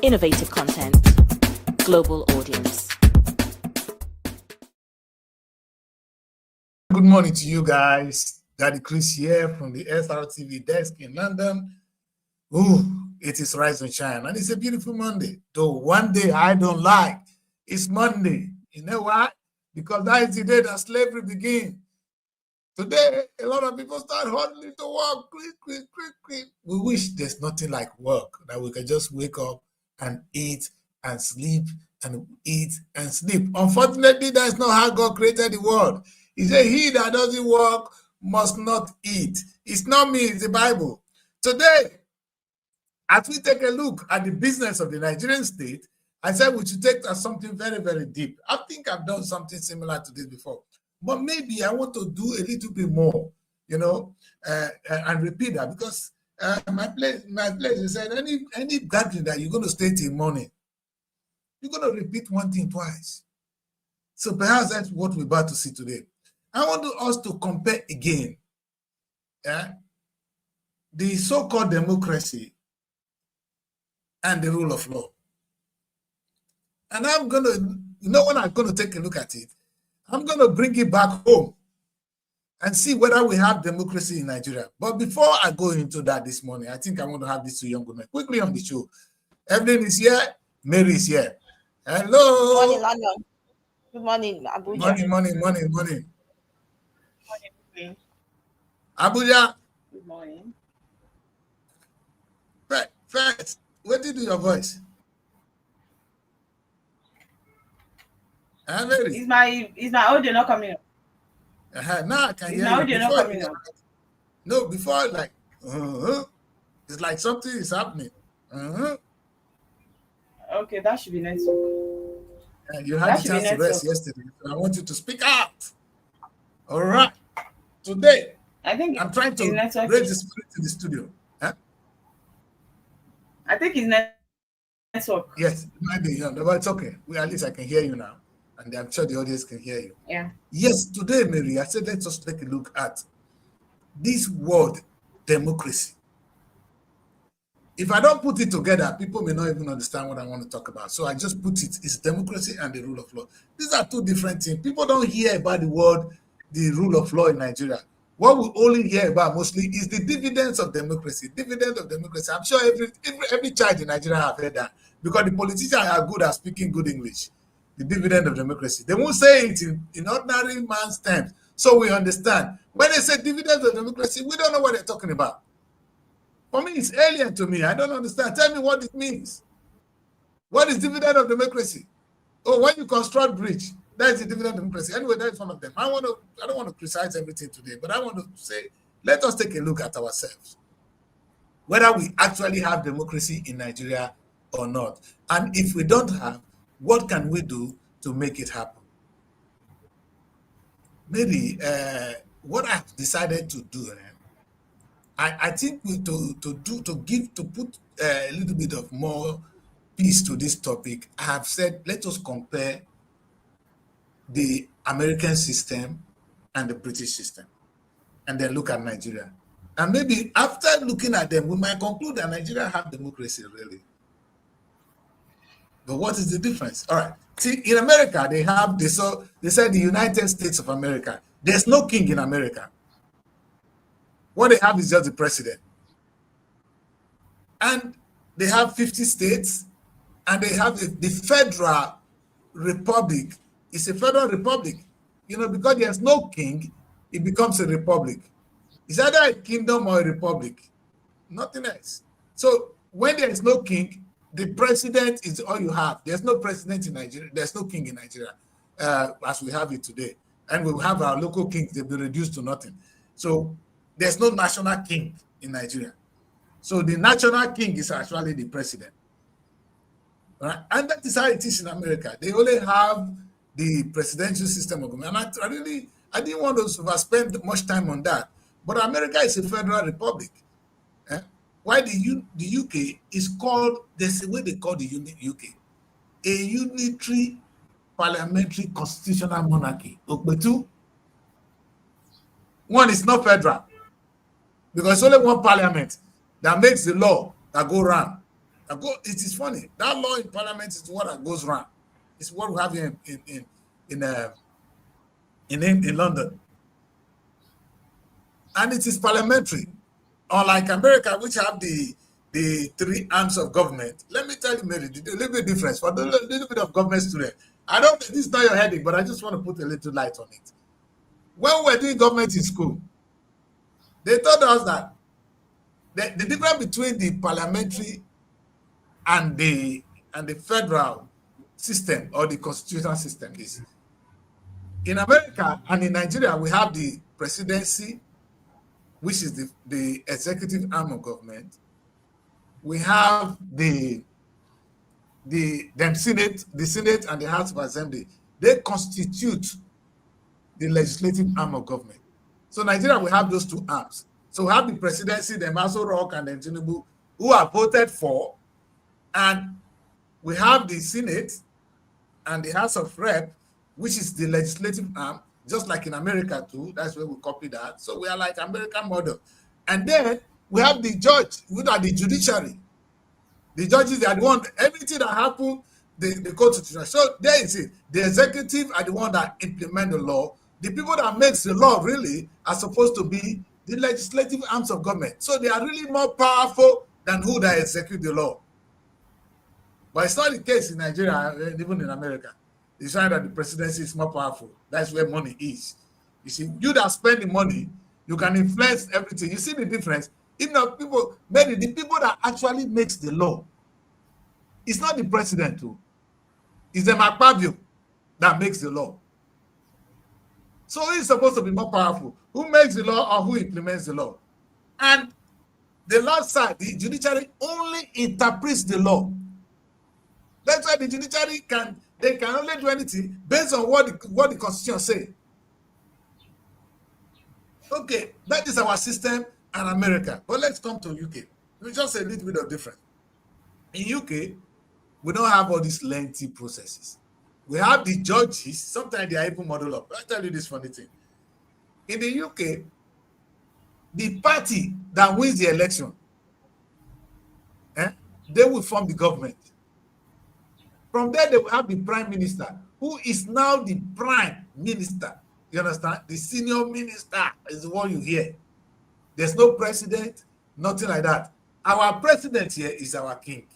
innovative content, global audience. Good morning to you guys. Daddy Chris here from the SRTV desk in London. Ooh, it is Rise and Shine, and it's a beautiful Monday. Though one day I don't like, it's Monday. You know why? Because that is the day that slavery began. Today, a lot of people start hustling to work. Quick. We wish there's nothing like work, that we can just wake up and eat and sleep and eat and sleep. Unfortunately, that's not how God created the world. He said, he that doesn't work must not eat. It's not me, it's the Bible. Today, as we take a look at the business of the Nigerian state, I said we should take something very, very deep. I think I've done something similar to this before, but maybe I want to do a little bit more, and repeat that, because my place is said any gathering that you're going to stay till morning, you're going to repeat one thing twice. So perhaps that's what we're about to see today. I want us to compare again the so-called democracy and the rule of law. And I'm going to, when I'm going to take a look at it, I'm going to bring it back home and see whether we have democracy in Nigeria. But before I go into that this morning, I think I want to have these two young women quickly on the show. Evelyn is here, Mary is here. Hello. Good morning, London. Good morning, Abuja. Morning. Abuja. Good morning. First, what did you do your voice? Mary. Is my audio not coming up? Now I can hear my you. audio not coming up? No, before like, it's like something is happening. Okay, that should be next week. You had a chance to rest yesterday, so I want you to speak out. All right. Today, I think I'm trying to raise the spirit in the studio. I think it's network. Yes, it might be, but it's okay. At least I can hear you now, and I'm sure the audience can hear you. Yeah. Yes, today, Mary, I said let's just take a look at this word democracy. If I don't put it together, people may not even understand what I want to talk about. So I just put it, it's democracy and the rule of law. These are two different things. People don't hear about the word, the rule of law in Nigeria. What we only hear about mostly is the dividends of democracy. Dividend of democracy. I'm sure every child in Nigeria have heard that, because the politicians are good at speaking good English. The dividend of democracy. They won't say it in ordinary man's terms, so we understand. When they say dividends of democracy, we don't know what they're talking about. For me, it's alien to me. I don't understand. Tell me what it means. What is dividend of democracy? Oh, when you construct bridge, that is the dividend of democracy. Anyway, that is one of them. I don't want to criticize everything today, but I want to say, let us take a look at ourselves, whether we actually have democracy in Nigeria or not. And if we don't have, what can we do to make it happen? Maybe what I've decided to do, I think to put a little bit of more peace to this topic, I have said, let us compare the American system and the British system, and then look at Nigeria. And maybe after looking at them, we might conclude that Nigeria have democracy, really. But what is the difference? All right. See, in America, they said the United States of America. There's no king in America. What they have is just the president. And they have 50 states, and they have the federal republic. It's a federal republic. Because there's no king, it becomes a republic. It's either a kingdom or a republic. Nothing else. So when there is no king, the president is all you have. There's no president in Nigeria. There's no king in Nigeria as we have it today. And we have our local kings. They've been reduced to nothing. So there's no national king in Nigeria. So the national king is actually the president. Right? And that is how it is in America. They only have the presidential system of government. And I didn't want to spend much time on that. But America is a federal republic. Why the UK is called, there's a way they call the UK, a unitary parliamentary constitutional monarchy. One is not federal, because it's only one parliament that makes the law that go around. It is funny. That law in parliament is what that goes round. It's what we have in London. And it is parliamentary. Unlike America, which have the three arms of government. Let me tell you, Mary, a little bit difference for the little bit of government student. I don't, this is not your headache, but I just want to put a little light on it. When we were doing government in school, they told us that the difference between the parliamentary and the federal system or the constitutional system is, in America and in Nigeria, we have the presidency, which is the executive arm of government. We have the Senate and the House of Assembly. They constitute the legislative arm of government. So Nigeria, we have those two arms. So we have the presidency, the Aso Rock and the Tinubu, who are voted for, and we have the Senate and the House of Rep, which is the legislative arm, just like in America too. That's where we copy that. So we are like American model. And then we have the judge, which are the judiciary. The judges are the one, everything that happens, they go to the. So there is it. The executive are the one that implement the law. The people that makes the law really are supposed to be the legislative arms of government. So they are really more powerful than who that execute the law. But it's not the case in Nigeria, even in America. It's right that the presidency is more powerful. That's where money is. You see, you that spend the money, you can influence everything. You see the difference? Even people, maybe the people that actually makes the law, it's not the president too. It's the Macpabio that makes the law. So he's supposed to be more powerful. Who makes the law or who implements the law? And the law side, the judiciary only interprets the law. That's why the judiciary can only do anything based on what the Constitution says. Okay, that is our system and America. But let's come to UK. We just a little bit of difference. In UK, we don't have all these lengthy processes. We have the judges. Sometimes they are even modeled up. I'll tell you this funny thing. In the UK, the party that wins the election, they will form the government. From there, they will have the prime minister, who is now the prime minister. You understand? The senior minister is the one you hear. There's no president, nothing like that. Our president here is our king.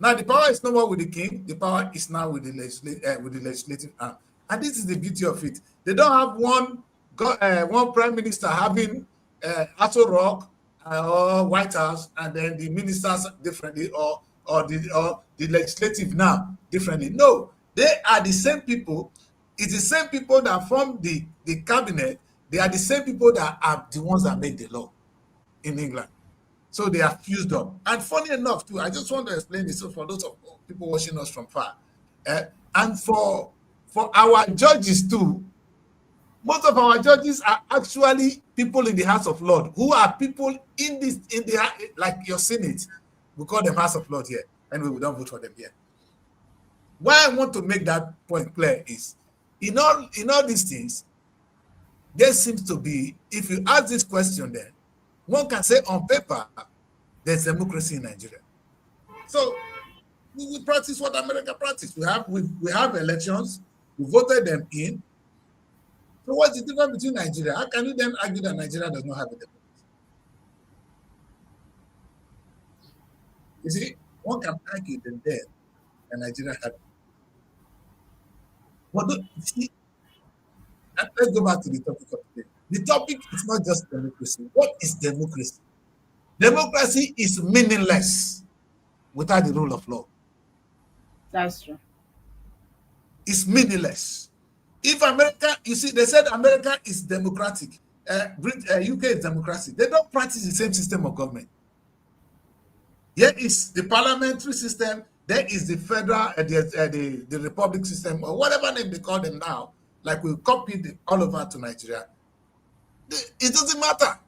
Now, the power is no more with the king. The power is now with the legislative arm. And this is the beauty of it. They don't have one prime minister having Aso Rock or White House, and then the ministers differently, or the legislative now differently. No, they are the same people. It's the same people that form the cabinet. They are the same people that are the ones that make the law in England. So they are fused up. And funny enough, too, I just want to explain this for those of people watching us from far. And for our judges, too, most of our judges are actually people in the House of Lords, who are people in the like your Senate. We call them House of Lords here. Anyway, we don't vote for them here. Why I want to make that point clear is, in all these things, there seems to be, if you ask this question then, one can say on paper, there's democracy in Nigeria. So we practice what America practice. We have elections, we voted them in. So what's the difference between Nigeria? How can you then argue that Nigeria does not have a democracy? You see, one can argue that Nigeria had. But see, let's go back to the topic of today. The topic is not just democracy. What is democracy? Democracy is meaningless without the rule of law. That's true. It's meaningless. If America, you see, they said America is democratic. UK is democratic. They don't practice the same system of government. Here is the parliamentary system. There is the federal, the republic system, or whatever name they call them now. Like we copied it all over to Nigeria. It doesn't matter.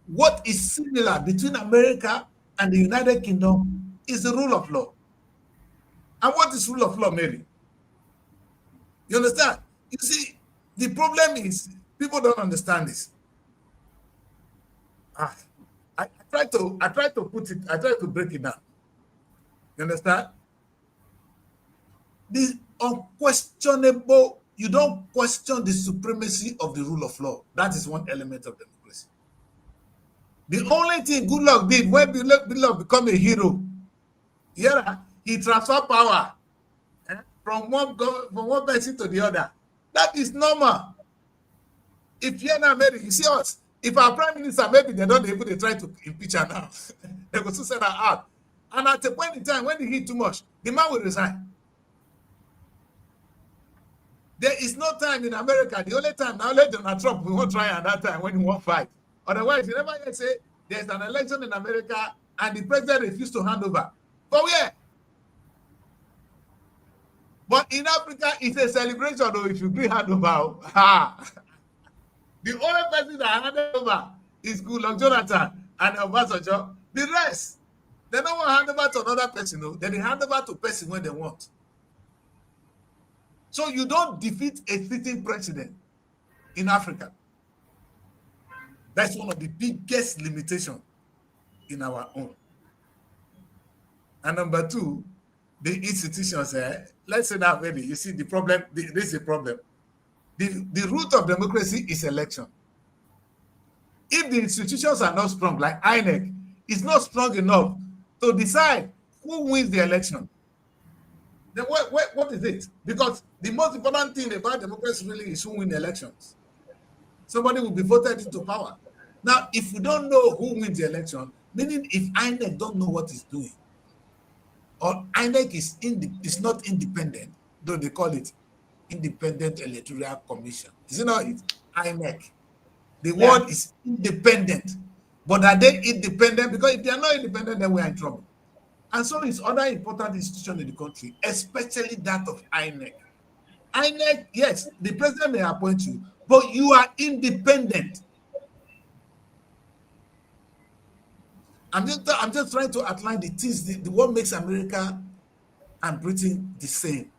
What is similar between America and the United Kingdom is the rule of law. And what is rule of law, Mary? You understand? You see, the problem is people don't understand this. I try to break it down. You understand? The unquestionable, you don't question the supremacy of the rule of law. That is one element of democracy. The only thing Goodluck did when Goodluck become a hero, yeah, he transferred power from one person to the other. That is normal. If you're not married, you see us. If our prime minister, maybe they don't even they try to impeach her now. They will still send her out. And at a point in time, when they hit too much, the man will resign. There is no time in America. The only time now, let Donald Trump, we won't try at that time when he won't fight. Otherwise, you never yet say there's an election in America and the president refused to hand over. But where? But in Africa, it's a celebration though if you agree hand over. The only person that handed over is Goodluck Jonathan and Obasanjo. The rest, they don't want to hand over to another person. No? Then they hand over to person when they want. So you don't defeat a sitting president in Africa. That's one of the biggest limitations in our own. And number two, the institutions, let's say that maybe you see the problem, this is a problem. The root of democracy is election. If the institutions are not strong, like INEC, is not strong enough to decide who wins the election, then what is it? Because the most important thing about democracy really is who wins the elections. Somebody will be voted into power. Now, if we don't know who wins the election, meaning if INEC don't know what it's doing, or INEC is not independent, though they call it Independent Electoral Commission. Is it not it? INEC. The word is independent. But are they independent? Because if they are not independent, then we are in trouble. And so it's other important institutions in the country, especially that of INEC. INEC, yes, the president may appoint you, but you are independent. I'm just trying to outline the things, the what makes America and Britain the same.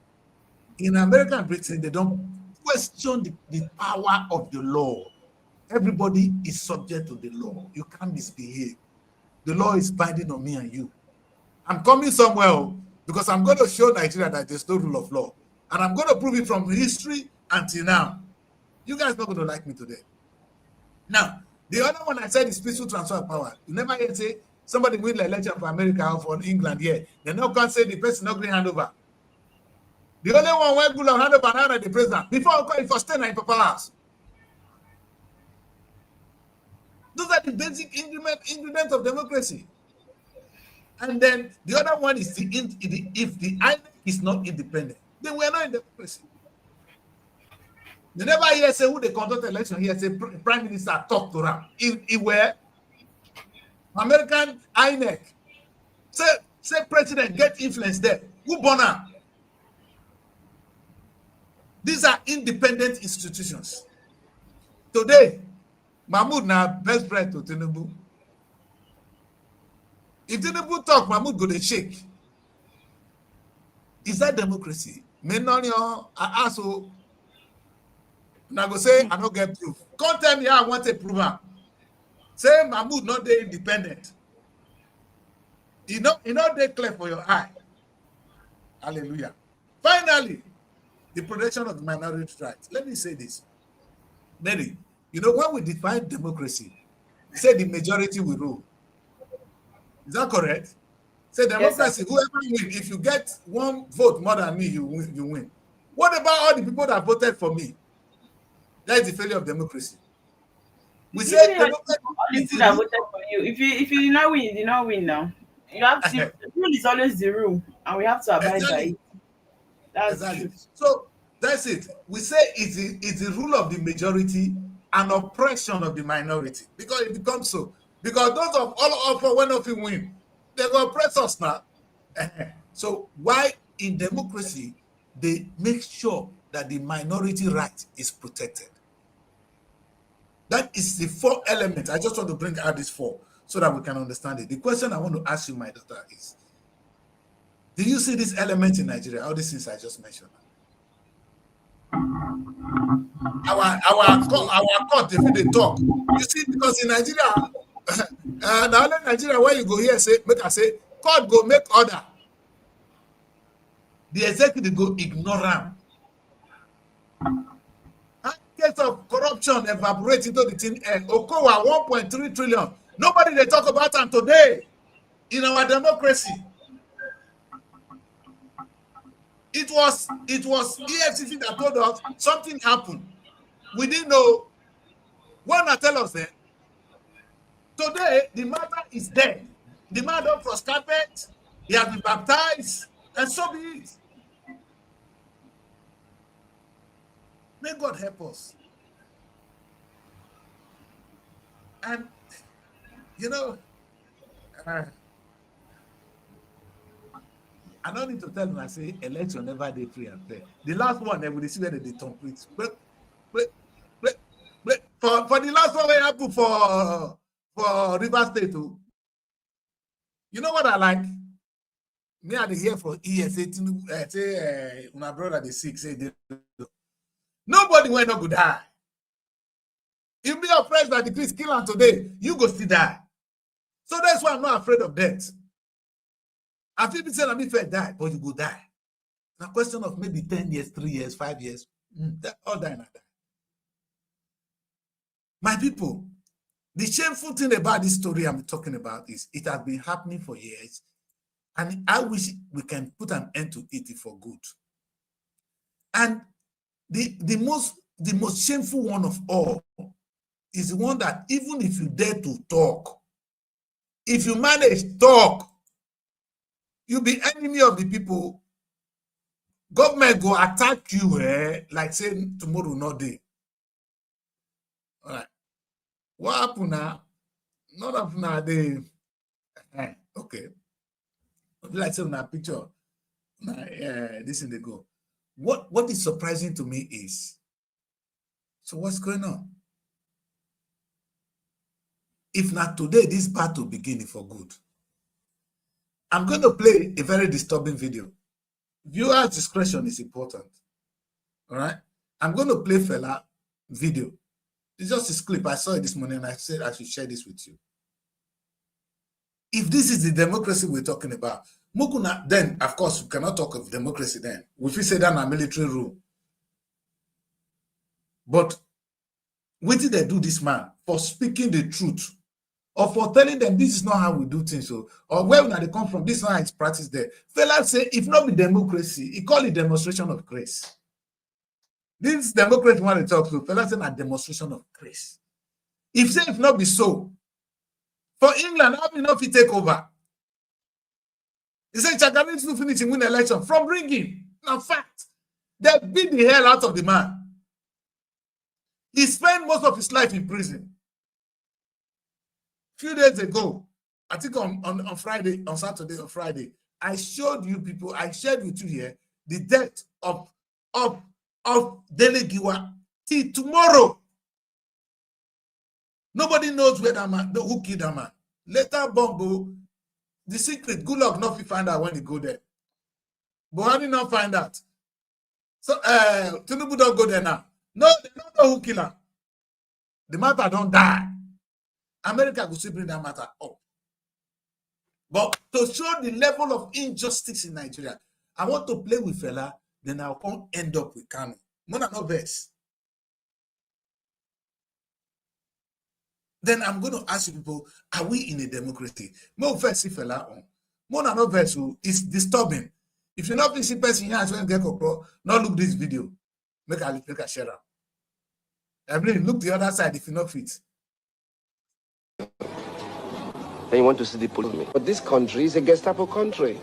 In America and Britain, they don't question the power of the law. Everybody is subject to the law. You can't misbehave. The law is binding on me and you. I'm coming somewhere because I'm going to show Nigeria that there's no rule of law. And I'm going to prove it from history until now. You guys are not going to like me today. Now, the other one I said is peaceful transfer of power. You never hear say somebody win the election for America or for England here. They not can say the person not going hand over. The only one where Goodluck hand over now the president. Before I call it for staying in Papa House. Those are the basic ingredients of democracy. And then the other one is if the INEC is not independent, then we are not in democracy. You never hear say who they conduct election here say prime minister talk to them. If were American INEC, say president get influence there. Who born her? These are independent institutions. Today, Mahmoud now best friend to Tinubu. If Tinubu talk, Mahmoud go to shake. Is that democracy? I ask you, and I go say, I don't get proof. Come tell me how I want a proof. Say Mahmoud not dey independent. You know they clear for your eye. Hallelujah. Finally, the protection of the minority rights. Let me say this. Mary, you know, when we define democracy, we say the majority will rule. Is that correct? Say democracy, yes, whoever wins, if you get one vote more than me, you win. What about all the people that voted for me? That is the failure of democracy. We say democracy that voted for you. If you did not win, you did not win now. You have to the rule is always the rule, and we have to abide by it. That's true. So that's it. We say it's the rule of the majority and oppression of the minority. Because it becomes so. Because those of all of when of you win, they will oppress us now. So why in democracy they make sure that the minority right is protected? That is the 4 elements. I just want to bring out these 4 so that we can understand it. The question I want to ask you, my daughter, is: do you see this element in Nigeria? All these things I just mentioned. Our court, if they talk, you see, because in Nigeria, Now only Nigeria where you go here say make I say court go make order. The executive go ignore them. Case of corruption evaporate into the thin air. Okowa 1.3 trillion. Nobody they talk about them today in our democracy. It was EFCC that told us something happened. We didn't know. One that tell us that today the matter is dead. The man don't cross carpet. He has been baptized, and so be it. May God help us. And you know, I don't need to tell them. I say election never dey free and fair. The last one, they will see whether they complete. But for the last one, we happen for River State too. You know what I like? Me I dey hear for ESA say my brother dey sick. Say they, nobody will not go die. If be oppressed by the Chris kill him today, you go still die. So that's why I'm not afraid of death. I feel saying I'm fair die, but you go die. It's a question of maybe 10 years, 3 years, 5 years. That all die not die. My people, the shameful thing about this story I'm talking about is it has been happening for years, and I wish we can put an end to it for good. And the most shameful one of all is the one that even if you dare to talk, if you manage talk, you'll be enemy of the people. Government go attack you like saying tomorrow not day. All right. What happened now? Not up now. They okay. Like say na picture. This in the go. What is surprising to me is, so what's going on? If not today, this battle beginning for good. I'm going to play a very disturbing video. Viewer discretion is important. All right. I'm going to play fella video. It's just a clip. I saw it this morning and I said I should share this with you. If this is the democracy we're talking about, Mukuna, then of course we cannot talk of democracy then. If we say that a military rule. But what did they do this man for speaking the truth? Or for telling them this is not how we do things, or where they come from, this is not how it's practiced there. Fellas say, if not be democracy, he call it demonstration of grace. This democracy want to talk to, fellas say a demonstration of grace. If not be so, for England, how enough he take over? He said Chagami to finish and win the election from ringing. In fact, they beat the hell out of the man. He spent most of his life in prison. Few days ago, I think on Friday, on Saturday or Friday, I showed you people, I shared with you here the death of Dele Giwa. Till tomorrow, nobody knows where that man, who killed that man. Later, Bombo, the secret, good luck not to find out when he go there. Buhari not find out. So Tinubu don't go there now. No, they don't know who killed him. The matter don't die. America will still bring that matter up. But to show the level of injustice in Nigeria, I want to play with fella, then I'll come end up with Kanu. Mona no verse. Then I'm going to ask you people, are we in a democracy? No verse fella on. Mona no verse is disturbing. If you're not see person here, when get control, not look this video. Make a share up. I mean, look the other side if you not fit. And you want to see the police. But this country is a Gestapo country.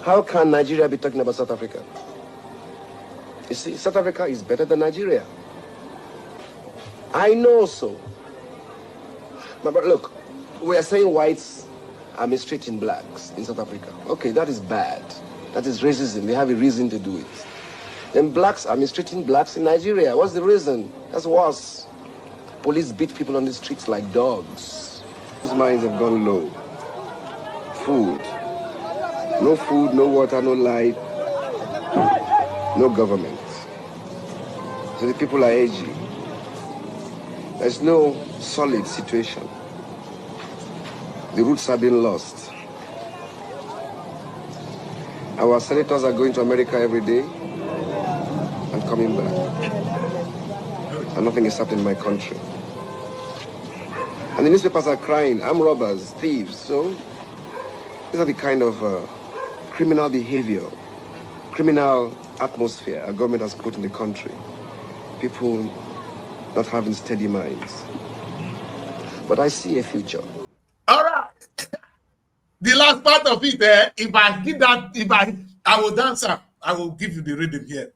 How can Nigeria be talking about South Africa? You see, South Africa is better than Nigeria. I know so. But look, we are saying whites are mistreating blacks in South Africa. Okay, that is bad. That is racism. They have a reason to do it. Then blacks are mistreating blacks in Nigeria. What's the reason? That's worse. Police beat people on the streets like dogs. These minds have gone low. Food. No food, no water, no light, no government. So the people are aging. There's no solid situation. The roots have been lost. Our senators are going to America every day and coming back. And nothing is happening in my country. And the newspapers are crying, armed robbers, thieves. So these are the kind of criminal behavior, criminal atmosphere our government has put in the country. People not having steady minds. But I see a future. All right. The last part of it, if I give that, I will dance up. I will give you the rhythm here.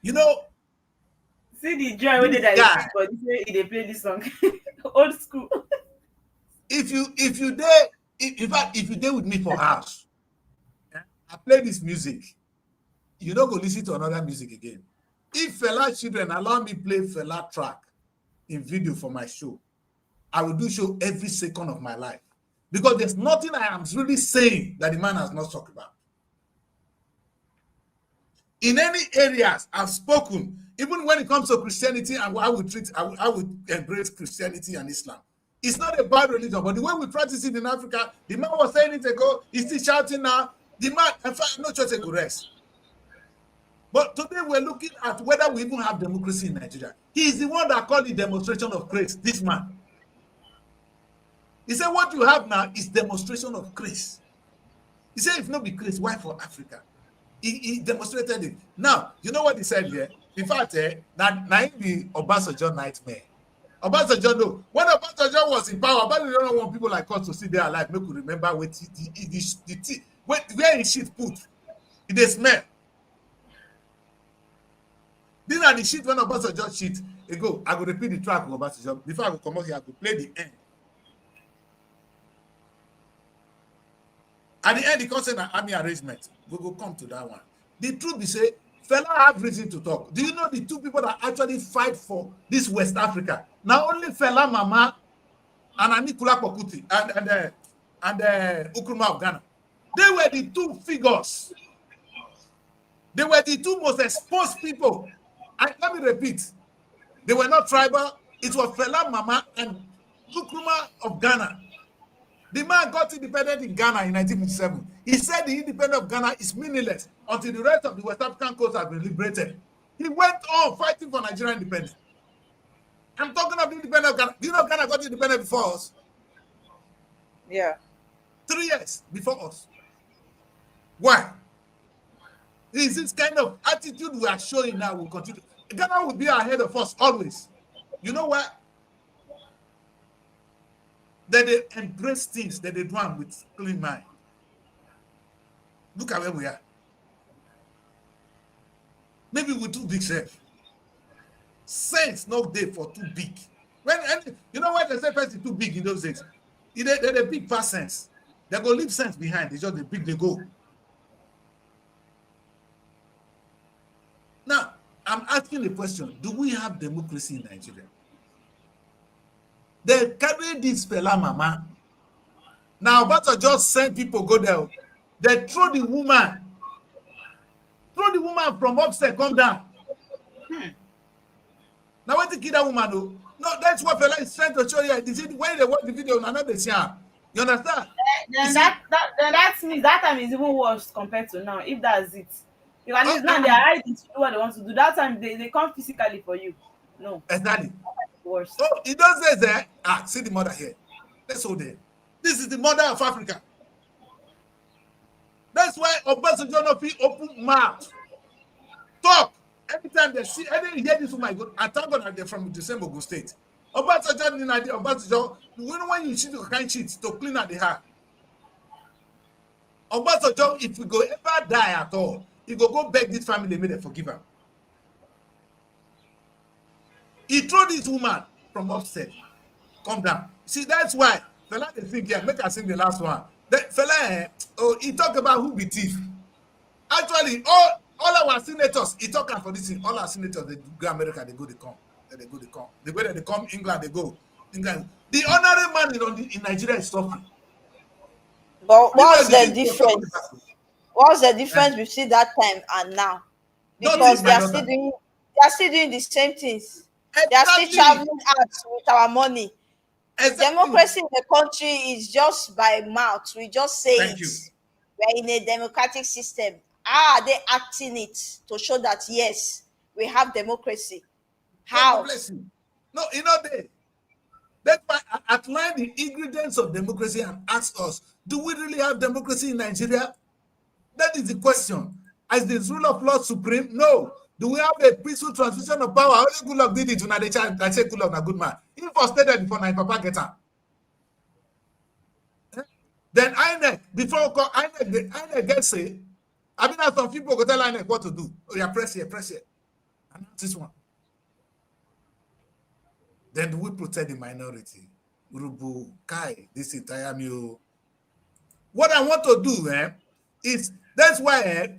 You know, see the joy when they play this song. Old school. If you dare, in fact, if you dare with me for house, I play this music, you don't go listen to another music again. If Fela children allow me play Fela track in video for my show, I will do show every second of my life. Because there's nothing I am really saying that the man has not talked about. In any areas I've spoken, even when it comes to Christianity and I would embrace Christianity and Islam. It's not a bad religion, but the way we practice it in Africa, the man was saying it ago, he's still shouting now. The man, in fact, no church will rest. But today we're looking at whether we even have democracy in Nigeria. He is the one that called it demonstration of grace, this man. He said, what you have now is demonstration of grace. He said, if not be grace, why for Africa? He demonstrated it. Now, you know what he said here? In fact, now the Obasanjo nightmare. Obasanjo, no. When Obasanjo was in power, Obasanjo don't want people like us to see their life. Make we remember what where his shit put. It is smell. These are the shit when Obasanjo shit. I go repeat the track of Obasanjo. Before I go come out here, I go play the end. At the end, the concept of army arrangement, we will come to that one. The truth is, say, Fela have reason to talk. Do you know the two people that actually fight for this West Africa? Not only Fela Mama and Anikula Kokuti and Nkrumah of Ghana. They were the two figures. They were the two most exposed people. And let me repeat, they were not tribal. It was Fela Mama and Nkrumah of Ghana. The man got independent in Ghana in 1957. He said the independence of Ghana is meaningless until the rest of the West African coast has been liberated. He went on fighting for Nigerian independence. I'm talking of the independence of Ghana. Do you know Ghana got independent before us? Yeah. 3 years before us. Why? Is this kind of attitude we are showing now will continue? Ghana will be ahead of us always. You know what? That they embrace things that they do with clean mind. Look at where we are. Maybe we're too big, self. Sense not there for too big. You know why they say person too big in those days? They're the big past sense. They go leave sense behind. It's just the big they go. Now, I'm asking the question: do we have democracy in Nigeria? They carry this Fela Mama. Now, but I just send people go there. They throw the woman from upstairs, come down. Now, what to kill that woman though? No, that's what Fela is trying to show you. This is when they watch the video, another see her. You understand? Then that means that time is even worse compared to now. If that's it, because now they are hiding to do what they want to do. That time they come physically for you. No, exactly. Worse. So it does say there. See the mother here. Let's hold there. This is the mother of Africa. That's why Obasanjo no fit open mouth. Talk. Every time they see, any hear this woman, I thank God that they're from the same Ogun State. Obasanjo, when you see the kind shit to clean out the hair. Obasanjo, if we go ever die at all, he go beg this family, may they forgive him. He threw this woman from upstairs. Come down. See, that's why Fela they think here. Make us sing the last one. Fela, he talk about who be thief. Actually, all our senators, he talk for this thing. All our senators, they go America, they go, they come. They go, they come. The way that they come England, they go. England. The honorary man in Nigeria is suffering. But what's the difference? What's the difference between that time and now? Because they are still doing the same things. They are still traveling out with our money. Exactly. Democracy in the country is just by mouth. We just say Thank it. you. We're in a democratic system. How are they acting it to show that yes, we have democracy? How? God bless you. No, that's why I outline the ingredients of democracy and ask us, do we really have democracy in Nigeria? That is the question. Is the rule of law supreme? No. Do we have a peaceful transition of power? Only Goodluck did it when I say Goodluck a good man. He was stated before my papa get her. Then INEC, before INEC, the INEC gets it. I mean, some people go tell INEC what to do. Oh, yeah, press here. And this one. Then do we protect the minority? Urubu, Kai, this entire meal. What I want to do, is that's why,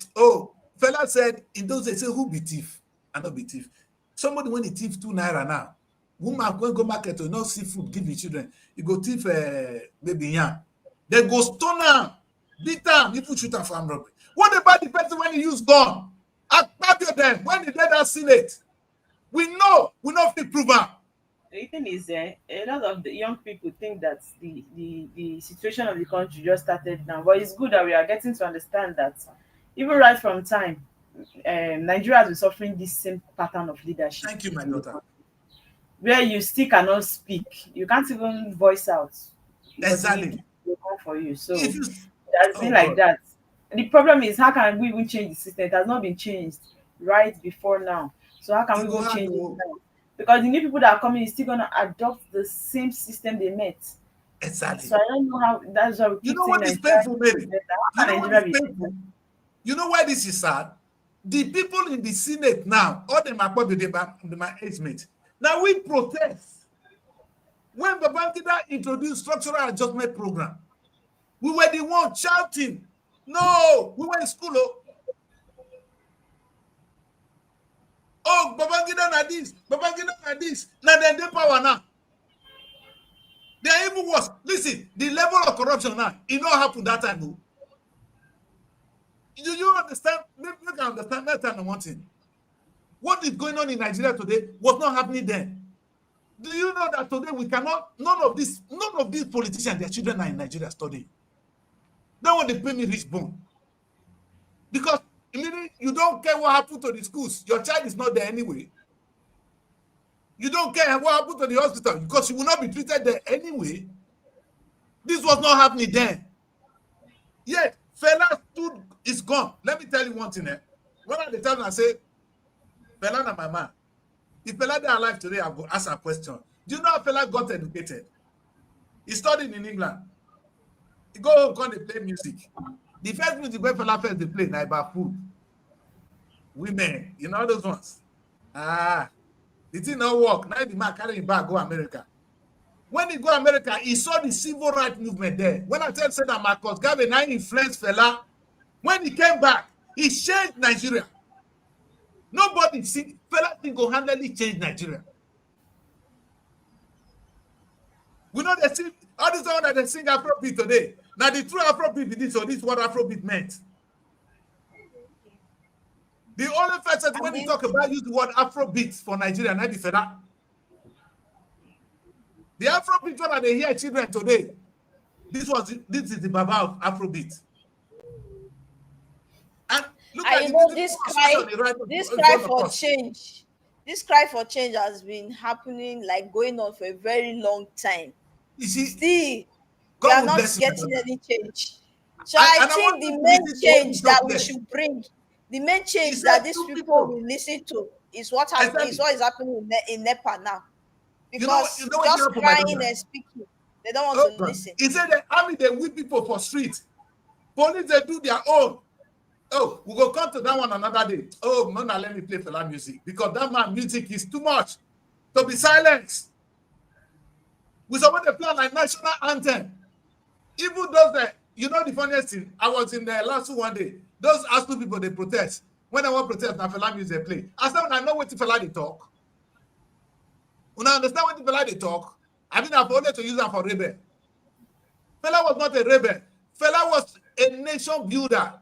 fella said in those days, say who be thief? I not be thief. Somebody when he thief 2 naira now, woman go market to not see food, give the children. You go thief baby yam. They go stone am, beat am, even shoot am for armed robbery. What about the person when he use gun? At them when he did that Senate, we know fit prove am. The thing is, a lot of the young people think that the situation of the country just started now. But it's good that we are getting to understand that even right from time, Nigeria has been suffering this same pattern of leadership. Thank you, my daughter. Where you still cannot speak. You can't even voice out. Exactly. They come for you. So it has been like that. The problem is, how can we even change the system? It has not been changed right before now. So how can we go change it now? Because the new people that are coming is still going to adopt the same system they met. Exactly. So I don't know how. That's why we keep what is painful, Mary? You know why this is sad? The people in the Senate now, all them are probably my age mates. Now we protest. When Babangida introduced structural adjustment program, we were the ones shouting, no, we were in school. Oh, Babangida na this. Now they're in power now. They are even worse. Listen, the level of corruption now, it not happened that time. Do you understand? Maybe you can understand that time one thing. What is going on in Nigeria today was not happening then. Do you know that today we cannot, none of these politicians, their children are in Nigeria studying. That one they pay me rich bone. Because immediately you don't care what happened to the schools. Your child is not there anyway. You don't care what happened to the hospital because you will not be treated there anyway. This was not happening then. Yet, fella is gone. Let me tell you one thing. One of the times I say, fella na my man. If fella they are alive today, I will ask a question. Do you know how fella got educated? He studied in England. He go home, come they play music. The first music where fella first they play, na about food. Women, you know those ones. The thing not work. Now the man carry him back, go America. When he go America, he saw the civil rights movement there. When I tell that Marcus Garvey now influenced fella, when he came back, he changed Nigeria. Nobody see fella single-handedly change Nigeria. We know they sing all this one that they sing Afrobeat today. Now the true Afrobeat is this, or this what Afrobeat meant. The only fact that when we talk about use the word Afrobeat for Nigeria, not the federal. The Afrobeat one that they hear children today. This is the Baba of Afrobeat. And look at this cry for change. This cry for change has been happening, like going on for a very long time. You see, still, we are not getting any change. So I think the main change that we should bring, the main change that these people will listen to is what is happening in NEPA now. Because just crying and speaking, they don't want to listen. He said the army, they whip people for street. Police, they do their own. Oh, we go come to that one another day. Oh, man, let me play fella music. Because that man music is too much. To be silenced. We suppose to play like national anthem. Even those that, you know the funniest thing, I was in the last one day. Those ASU people, they protest. When I want to protest, now fella music they play. I said, I know what fella they talk. When I understand what fella they talk, I mean, I've only to use that for rebel. Fella was not a rebel. Fella was a nation builder.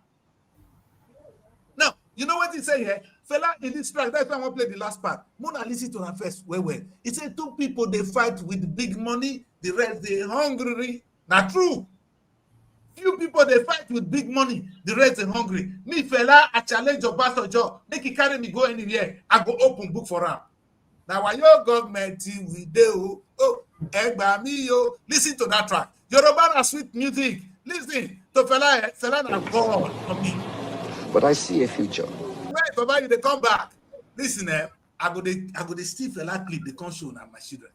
Now, you know what what he say here, fella in this track, that's why I want to play the last part. Mona listen to her first, well. He said 2 people, they fight with big money, the rest, they hungry. Not true. Few people, they fight with big money, the rest, they hungry. Me, fella, I challenge your pastor job, make he carry me go anywhere, I go open book for him. Now, when your government we do, egba me yo, listen to that track. Yoruba are sweet music. Listen to fella na God for me. But I see a future. Right, Baba, they come back. Listen, I go to steal fella clip, they can't show now my children.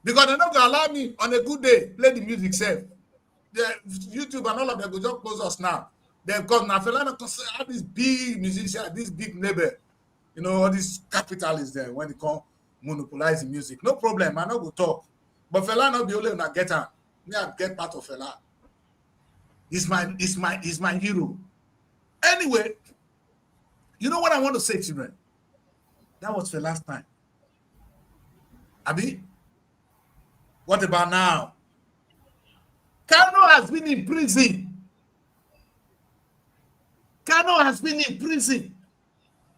Because they're not gonna allow me on a good day play the music safe. The YouTube and all of them go just close us now. They've got now fella have this big musician, this big neighbor. You know, all these capitalists there when they come monopolize the music. No problem, I not go talk. But fella not be only when I get her. Me, I get part of fella. He's my hero. Anyway, you know what I want to say, children? That was the last time. Abi, what about now? Kano has been in prison. Kano has been in prison.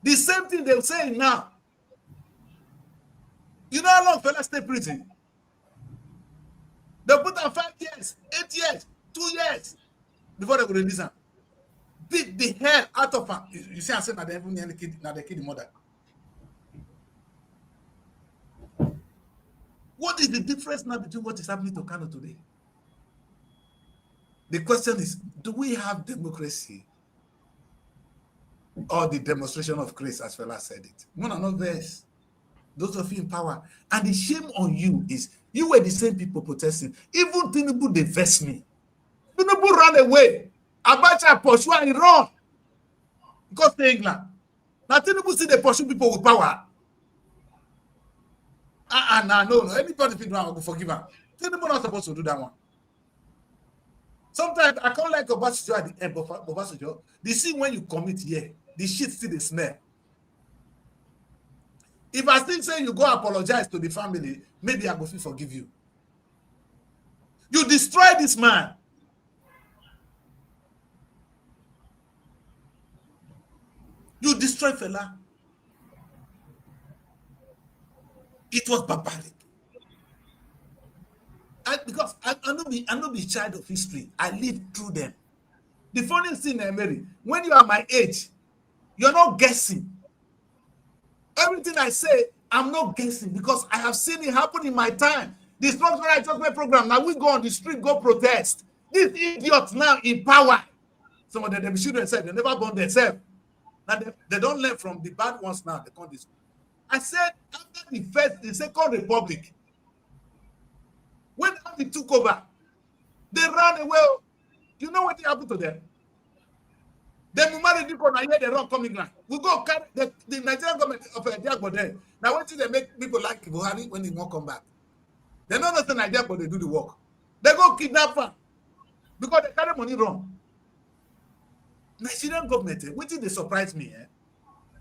The same thing they're saying now. You know how long fella stay prison? They put them 5 years, 8 years, 2 years before they will release him. Beat the hell out of him. You see, I said that they even nearly kid the mother. What is the difference now between what is happening to Kano today? The question is, do we have democracy or the demonstration of grace, as fella said it? One another verse. Those of you in power. And the shame on you is, you were the same people protesting. Even Tinubu, they vex me. Tinubu ran away. Abacha pursue and run. Go to England. Now Tinubu see they pursue people with power. No. Anybody think I will forgive him. Tinubu not supposed to do that one. Sometimes I can't like Obasanjo at the end of Obasanjo. The scene when you commit here, the shit still the smell. If I still say you go apologize to the family, maybe I will forgive you. You destroy this man. You destroy fella. It was barbaric. Because I know be child of history. I lived through them. The funniest thing, Mary, when you are my age, you're not guessing. Everything I say, I'm not guessing because I have seen it happen in my time. The structural adjustment program, now we go on the street, go protest. These idiots now in power. Some of them children said they never born themselves. Now they don't learn from the bad ones now. They can't do. I said after the Second Republic, when they took over, they ran away. You know what happened to them? Then we married people and they run coming ground. We go carry the Nigerian government of Diagbo there. Now what do they make people like Buhari when they won't come back? They don't understand Nigeria, but they do the work. They go kidnap her because they carry money wrong. Nigerian government, what did they surprise me?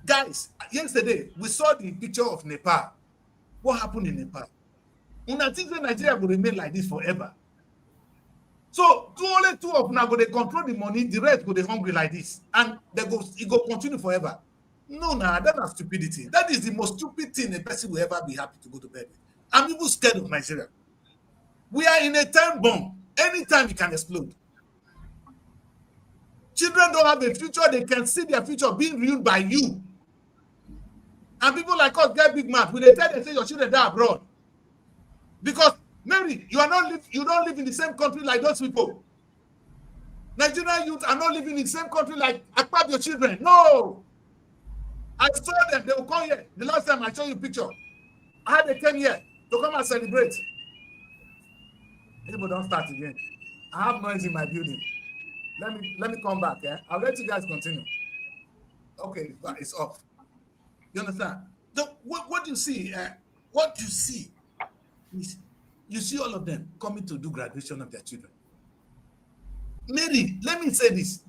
Guys, yesterday we saw the picture of Nepal. What happened in Nepal? Una think that Nigeria will remain like this forever. So only 2 of them are going to control the money, the rest go they hungry like this, and it go continue forever. No, that's stupidity. That is the most stupid thing a person will ever be happy to go to bed with. I'm even scared of Nigeria. We are in a time bomb. Anytime it can explode. Children don't have a future. They can see their future being ruined by you. And people like us get big mad. When they tell them say your children die abroad. Because Mary, you don't live in the same country like those people. Nigerian youth are not living in the same country like your children. No. I saw them. They will come here. The last time I showed you a picture, I had they came here to come and celebrate. People don't start again. I have noise in my building. Let me come back. Yeah, I'll let you guys continue. Okay, it's off. You understand? What you see? What you see is you see all of them coming to do graduation of their children. Mary, let me say this.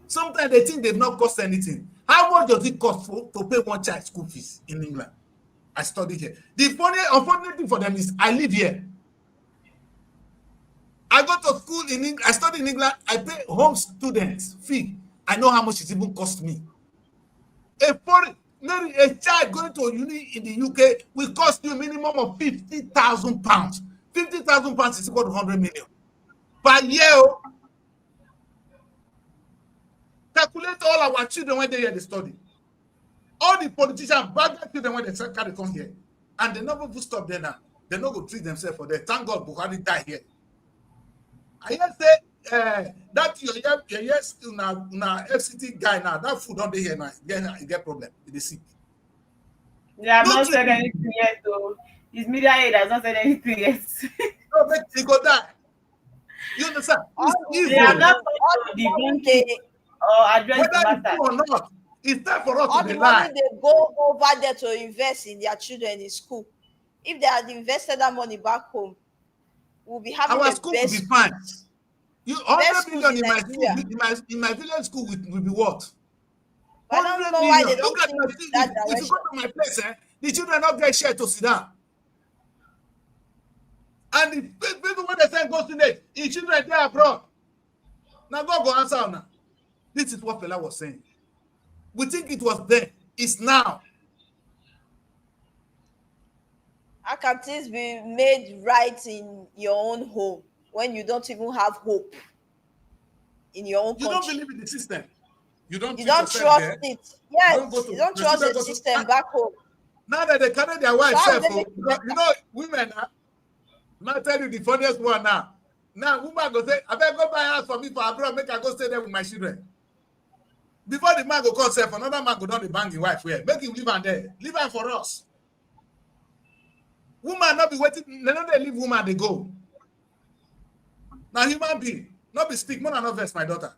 Sometimes they think they've not cost anything. How much does it cost to pay one child school fees in England? I studied here. The unfortunate thing for them is I live here. I go to school in England. I study in England. I pay home students fee. I know how much it even cost me. A child going to uni in the UK will cost you a minimum of £50,000. £50,000 is equal to 100 million per year. Calculate all our children when they hear the study. All the politicians bag their children when they carry come here. And they never will stop there now. They not go treat themselves for that. Thank God Buhari died here. I hear say that your FCT guy now, that food on the here now, you get problem with the sick. They have not said anything yet, though. His media aid has not said anything yet. No, make he go die. You understand? They have not told the debunk or address the matter. Or not, it's time for us all to the be money lying. they go over there to invest in their children in school. If they had invested that money back home, we'll be having Our the school best will be fine. You 100 million in in my school, in my village school will be what? I don't know why they don't Look at think my that if you direction. go to my place, the children not get share to sit down. And the people when they send go students, the children there abroad. Now go answer now. This is what Fela was saying. We think it was then. It's now. How can things be made right in your own home when you don't even have hope in your own You country? don't believe in the system. You don't trust there. it. Yes, you don't trust the system back home. Now that they carry their wife, So you know, women, I tell you the funniest one now. Now, woman go say, I better go buy a house for me for abroad, make I go stay there with my children. Before the man go call self, another man go down the bang his wife here. Make him leave her there. Leave her for us. Woman not be waiting. They know they leave woman, they go. Now, human being, not be speak, more than not verse my daughter.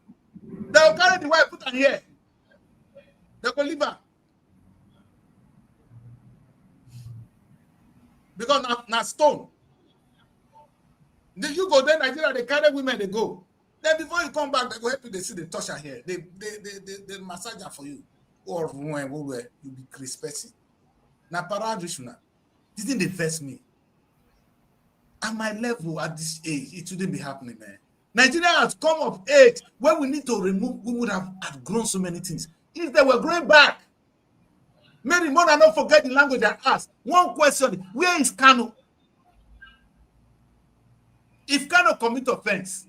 They'll carry the wife, put her here. They go leave her. Because now stone. Then you go there, Nigeria, they carry women, they go. Then before you come back, they go help you, they see the touch her here. They massage her for you. Or when you be respecting. Now, paradishuna. Didn't they vex me? At my level, at this age, it shouldn't be happening, man. Nigeria has come of age where we need to remove, we would have outgrown so many things. If they were going back, maybe more than not forget the language I asked. One question, where is Kano? If Kano commit offense,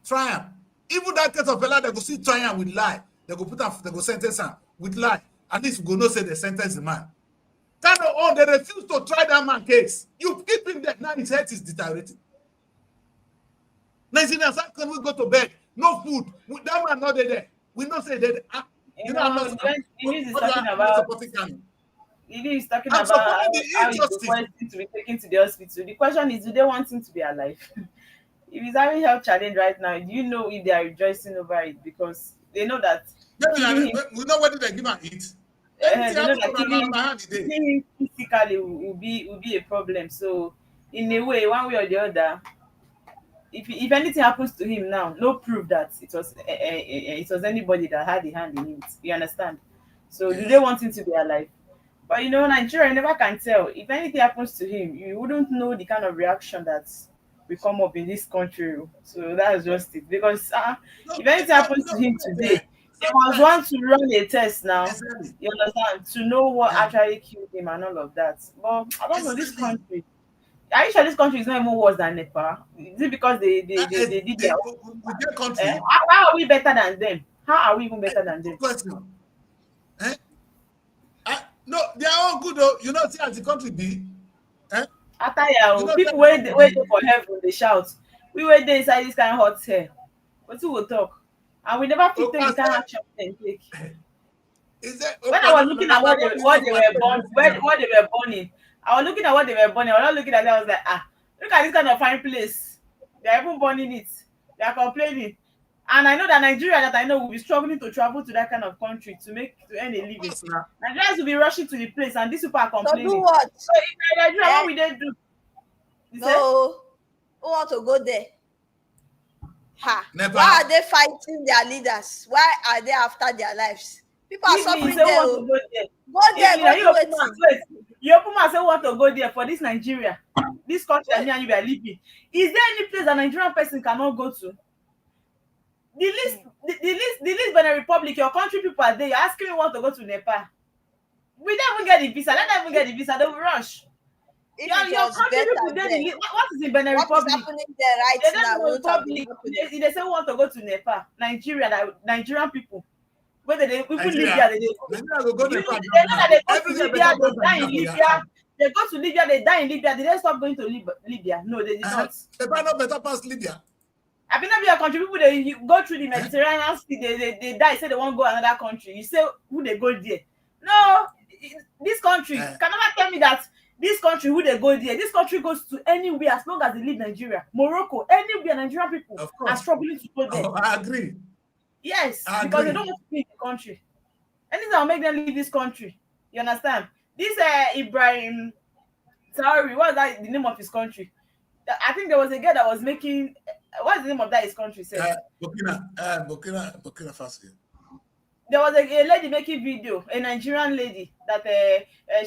try him. Even that case of Fela, they go see try him with lie. They go put him, they go sentence him with lie. At least we go no say they sentence the man. Kano, they refuse to try that man case. You keep him there, now his health is deteriorating. Nigerians, how can we go to bed? No food. That man not there. We not say that. You know, I'm talking about how he's requesting to be taken to the hospital. The question is, do they want him to be alive? If he's having health challenge right now, do you know if they are rejoicing over it? Because they know that we know whether they give him eat. They know that killing him physically will be a problem. So in a way, one way or the other, if anything happens to him now, no proof that it was anybody that had a hand in it. You understand? So do they want him to be alive? But you know, Nigeria never can tell. If anything happens to him, you wouldn't know the kind of reaction that will come up in this country. So that's just it. Because if anything happens to him today, they must want to run a test now. You understand? To know what actually killed him and all of that. But I don't know this country. Are you sure this country is not even worse than Nepal? Is it because they did their country? How are we better than them? How are we even better than them? Question. No, they are all good though. You know, see as the country be. People wait for heaven, they shout. We wait there inside this kind of hot hair. But who will talk? And we never fit the kind of action they take. When I was looking at what they were born in, I was looking at what they were born in. I was not looking at them. I was like, look at this kind of fine place. They are even born in it. They are complaining. And I know that Nigeria, that I know, will be struggling to travel to that kind of country to earn a living. Nigerians will be rushing to the place, and these people are complaining. So do what? So in Nigeria, what will they do? No, who want to go there? Why are they fighting their leaders? Why are they after their lives? People are suffering there. Go there. You open and say want to go there for this Nigeria, this country that me and you are living. Is there any place a Nigerian person cannot go to? list Benin Republic, your country people are there. You're asking me want to go to Nepal. We don't even get the visa. Let them even get the visa. They will rush. Your country people there. What is in Benin Republic? What is happening there right now? Republic. They say we want to go to Nepal. Nigerian people. Whether they even Libya, they go to Nepal. They know that they go to Libya, they die in Libya. They go to Libya, they die in Libya. Did they stop going to Libya? No, they did not. Nepal not better past Libya. I mean, not be a country people. They go through the Mediterranean Sea. They die. Say they want to go another country. You say who they go there? No, this country can never tell me that this country who they go there. This country goes to anywhere as long as they leave Nigeria, Morocco, anywhere. Nigerian people are struggling to go there. Oh, I agree. Yes, because they don't want to leave the country. Anything that will make them leave this country. You understand? This Ibrahim Traore, what is that the name of his country? I think there was a girl that was making. What's the name of that his country? Burkina Faso. There was a lady making video, a Nigerian lady that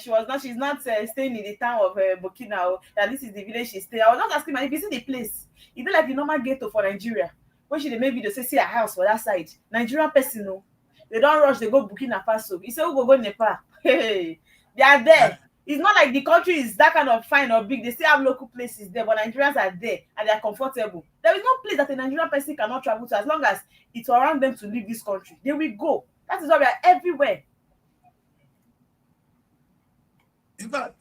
she's not staying in the town of Burkina. That this is the village she stay. I was not asking her if you see the place. It's like the normal ghetto for Nigeria. When she make video, say see a house for that side. Nigerian person, no, they don't rush. They go Burkina Faso. He said we go Nepal. Hey, they are there. It's not like the country is that kind of fine or big. They still have local places there, but Nigerians are there and they are comfortable. There is no place that a Nigerian person cannot travel to as long as it's around them to leave this country. They will go. That is why we are everywhere. In fact,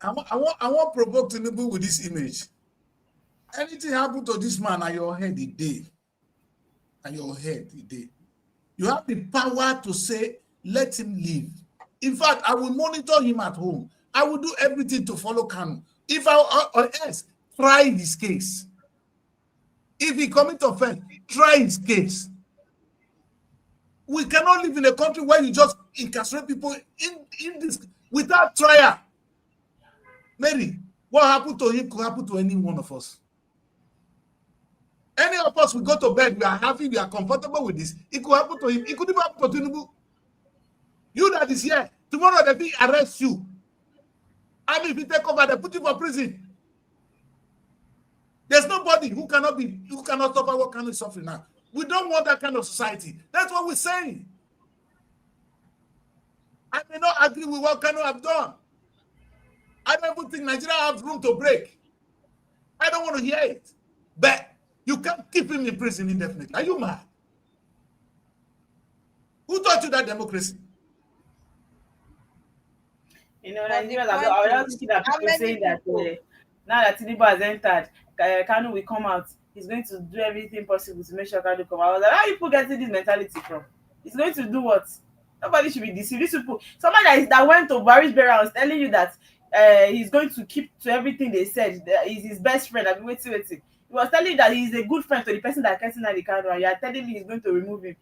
I want to provoke Tinubu with this image. Anything happen to this man at your head, the day. At your head, the day. You have the power to say, let him leave. In fact, I will monitor him at home. I will do everything to follow Kanu. If or else, try his case. If he commit offense, try his case. We cannot live in a country where you just incarcerate people in this without trial. Mary, what happened to him could happen to any one of us. Any of us, we go to bed, we are happy, we are comfortable with this. It could happen to him. It could even happen to Tinubu. You that is here, tomorrow they will arrest you. And if you take over, they put you for prison. There's nobody who cannot suffer what Kanu is suffering now. We don't want that kind of society. That's what we're saying. I may not agree with what Kanu have done. I don't even think Nigeria has room to break. I don't want to hear it. But you can't keep him in prison indefinitely. Are you mad? Who taught you that democracy? You know, Nigerians, I was just thinking that people saying that now that Tinubu has entered, Kanu will come out. He's going to do everything possible to make sure Kanu come out. I was like, how are people getting this mentality from? He's going to do what? Nobody should be deceived. These people, somebody that went to Bari's burial was telling you that he's going to keep to everything they said. He's his best friend. I've been waiting. He was telling you that he's a good friend to the person that can't the Kanu, and you are telling me he's going to remove him.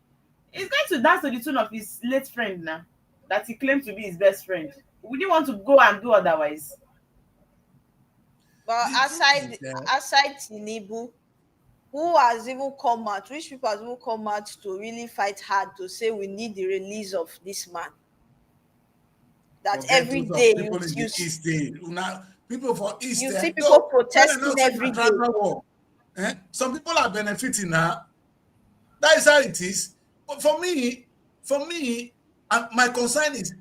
He's going to dance to the tune of his late friend now, that he claimed to be his best friend. Would you want to go and do otherwise? But aside Tinubu, who has even come out, which people has even come out to really fight hard to say we need the release of this man? That every day you see people for East, you see people protesting every day. Some people are benefiting now. That is how it is. But for me, my concern is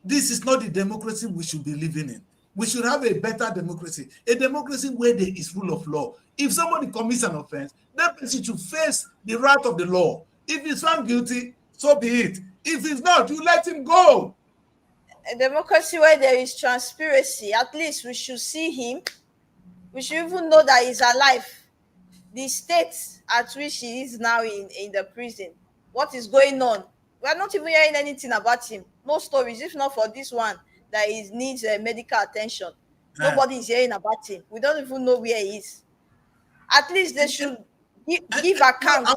this is not the democracy we should be living in. We should have a better democracy, a democracy where there is rule of law. If somebody commits an offense, that person should face the wrath of the law. If he's found guilty, so be it. If he's not, you let him go. A democracy where there is transparency, at least we should see him. We should even know that he's alive. The state at which he is now in the prison, what is going on? We are not even hearing anything about him. No stories, if not for this one that he needs medical attention. Nobody is hearing about him. We don't even know where he is. At least they should give account.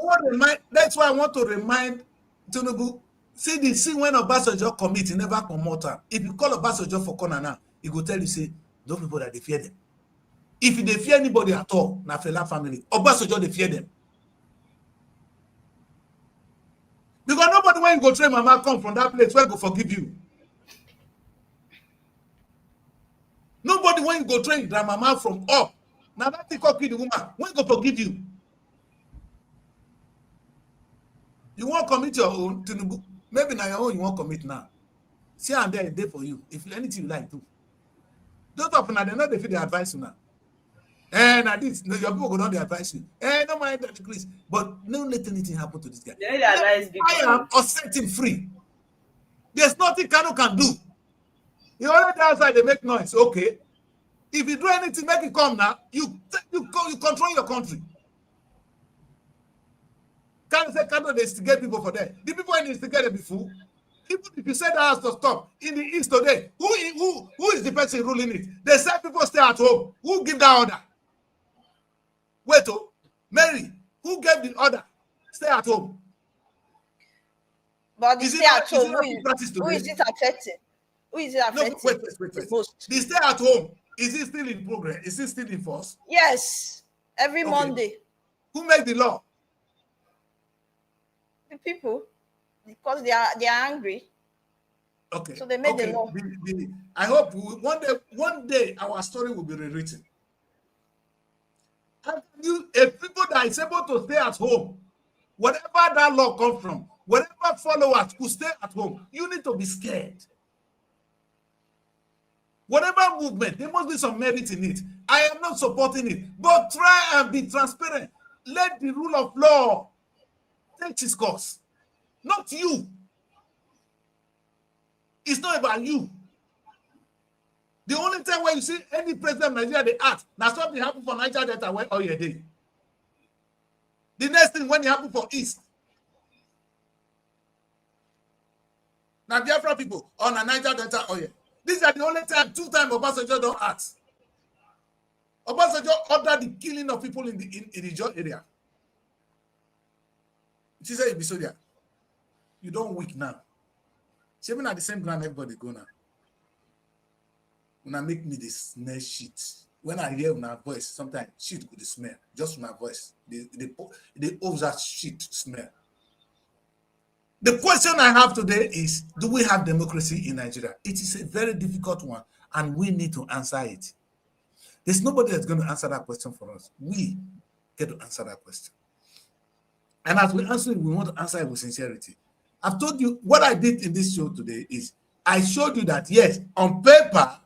That's why I want to remind Tinubu. See when Obasanjo commit, he never come out. If you call Obasanjo for corner now, he will tell you, say, those people that they fear them. If they fear anybody at all, na Fela family, Obasanjo they fear them. Because nobody when you go train mama come from that place where go forgive you. Nobody when you go train grandmama from up. Now that thing called the woman, when go forgive you. You won't commit your own Tinubu. Maybe now your own you won't commit now. See and there for you. If anything you like to. Don't open now, they know they feel the advice you now. And at this, your people go down the advice you. No mind that decrease. But don't let anything happen to this guy. I am or set him free. There's nothing Kanu can do. You already outside, they make noise. Okay. If you do anything, make it come now. You control your country. Can't say Kanu they instigate people for that. The people in instigate before. Even if you say that has to stop in the East today, who is the person ruling it? They say people stay at home. Who give that order? Wait, Mary, who gave the order? Stay at home. But the stay at home, who is it affecting? Who is it affecting? No, wait. Most? The stay at home, is it still in progress? Is it still in force? Yes, every Monday. Who made the law? The people, because they are angry. Okay. So they made the law. I hope one day our story will be rewritten. And if people that is able to stay at home, whatever that law comes from, whatever followers who stay at home, you need to be scared. Whatever movement, there must be some merit in it. I am not supporting it, but try and be transparent. Let the rule of law take its course, not you. It's not about you. The only time when you see any president of Nigeria, they act. Now something happened for Niger Delta when all your day. The next thing when it happened for East. Now Biafra people on a Niger Delta oil. These are the only two times Obasanjo don't act. Obasanjo ordered the killing of people in the Ijaw area. She said, Ibisodia, you don't weak now. She even at the same ground everybody go now. When I make me this smell shit. When I hear my voice, sometimes shit could smell. Just my voice. They over that shit smell. The question I have today is, do we have democracy in Nigeria? It is a very difficult one, and we need to answer it. There's nobody that's going to answer that question for us. We get to answer that question. And as we answer it, we want to answer it with sincerity. I've told you what I did in this show today is I showed you that, yes, on paper,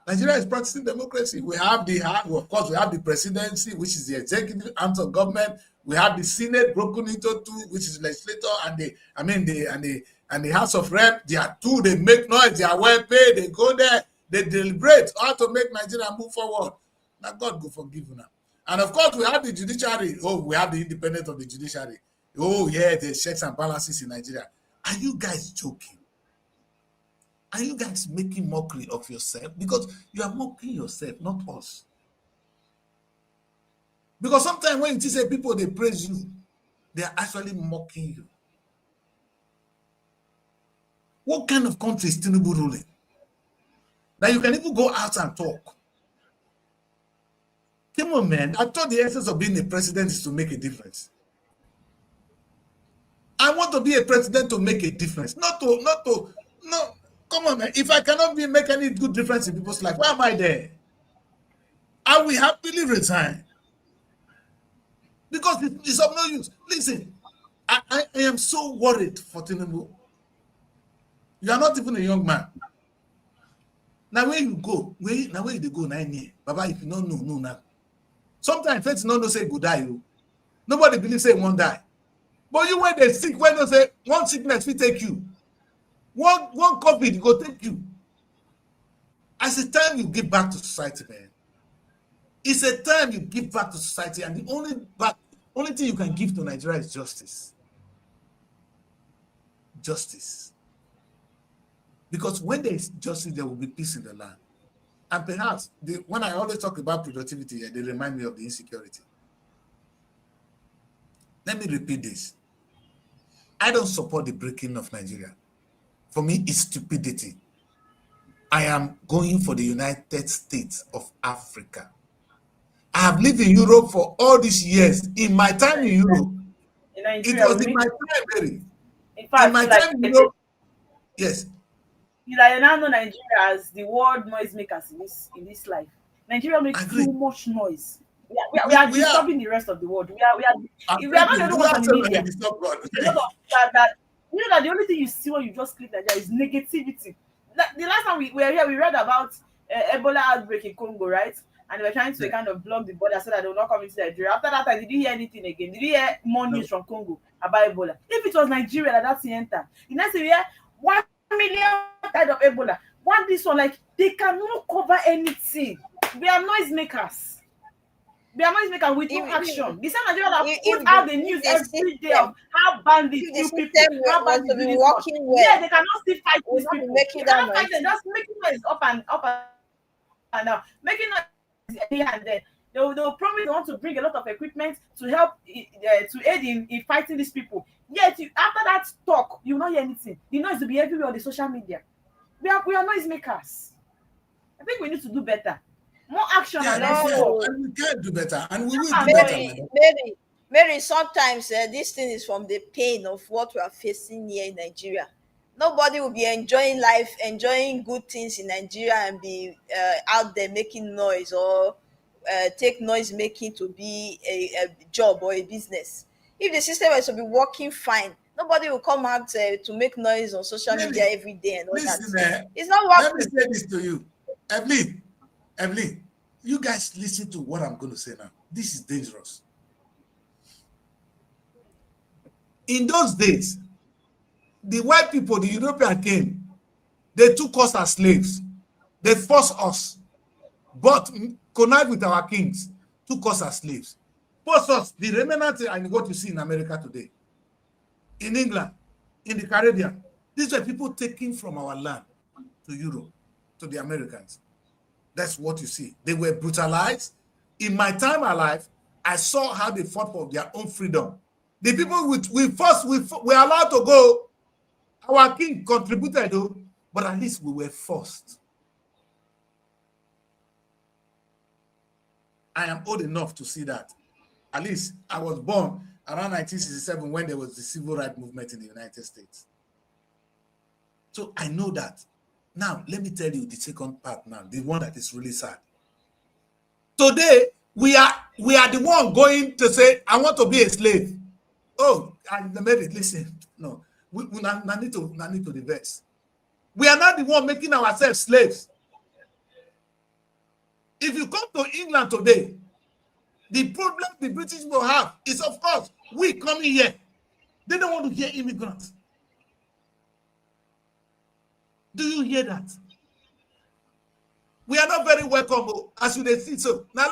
Nigeria is practicing democracy. We have of course, we have the presidency, which is the executive arm of government. We have the Senate broken into two, which is legislator, and the House of Rep. They are two. They make noise. They are well paid. They go there. They deliberate how to make Nigeria move forward. Now God go forgive you now. And of course, we have the judiciary. Oh, we have the independence of the judiciary. Oh yeah, there's checks and balances in Nigeria. Are you guys joking? Are you guys making mockery of yourself? Because you are mocking yourself, not us. Because sometimes when you say people, they praise you, they are actually mocking you. What kind of country is Tinubu ruling? That you can even go out and talk. Come on, man. I thought the essence of being a president is to make a difference. I want to be a president to make a difference. No. Come on, man. If I cannot make any good difference in people's life, why am I there? I will happily resign. Because it's of no use. Listen, I am so worried for Tinubu. You are not even a young man. Now where you go, where you go 9 years? Baba, if you don't know, no now. Sometimes faith no say go die. You. Nobody believes say one die. But you when they sick, when they say one sickness will take you. One COVID go take you. As a time you give back to society, man. It's a time you give back to society, and the only thing you can give to Nigeria is justice. Justice. Because when there is justice, there will be peace in the land. And perhaps, when I always talk about productivity, they remind me of the insecurity. Let me repeat this. I don't support the breaking of Nigeria. For me, it's stupidity. I am going for the United States of Africa. I have lived in Europe for all these years. In my time in Europe, it was in my time, Mary. In fact, in my time in Europe, yes. I now know Nigeria as the world noisemakers in this life. Nigeria makes too much noise. We are disturbing the rest of the world. We are not the only ones on the media. That you know that the only thing you see when you just click like that is negativity. The last time we were here, we read about Ebola outbreak in Congo, right? And they were trying to kind of block the border so that they will not come into Nigeria. After that time, did you hear anything again? Did you hear more news from Congo about Ebola? If it was Nigeria that thing enter, the next year 1 million died of Ebola. One this one, like they cannot cover anything. They are noisemakers. They are noisemakers with no action. The same Nigeria that put out the news every day of how bandits kill people, how bandits do this one. Yeah, they cannot still fight these people. They cannot fight them, just making noise up and down, making noise here and there. They'll promise they want to bring a lot of equipment to help to aid in fighting these people. Yet after that talk, you will not hear anything. The noise will be everywhere on the social media. We are noisemakers. I think we need to do better. More action and less talk. And we can do better, and we will do better. Mary, sometimes this thing is from the pain of what we are facing here in Nigeria. Nobody will be enjoying life, enjoying good things in Nigeria and be out there making noise or take noise making to be a job or a business. If the system is to be working fine, nobody will come out to make noise on social media every day and all that. It's not working. Let me say this to you, Evelyn, you guys listen to what I'm going to say now. This is dangerous. In those days, the white people, the European came, they took us as slaves. They forced us, but connived with our kings, took us as slaves. Forced us, the remnant and what you see in America today, in England, in the Caribbean. These were people taken from our land to Europe, to the Americans. That's what you see. They were brutalized. In my time alive, I saw how they fought for their own freedom. The people we were allowed to go. Our king contributed, though, but at least we were forced. I am old enough to see that. At least I was born around 1967 when there was the civil rights movement in the United States. So I know that. Now, let me tell you the second part now, the one that is really sad. Today, we are the one going to say, I want to be a slave. Oh, I made it. Listen, no, we need to reverse. We are not the one making ourselves slaves. If you come to England today, the problem the British will have is, of course, we coming here. They don't want to hear immigrants. Do you hear that? We are not very welcome, as you see. So now,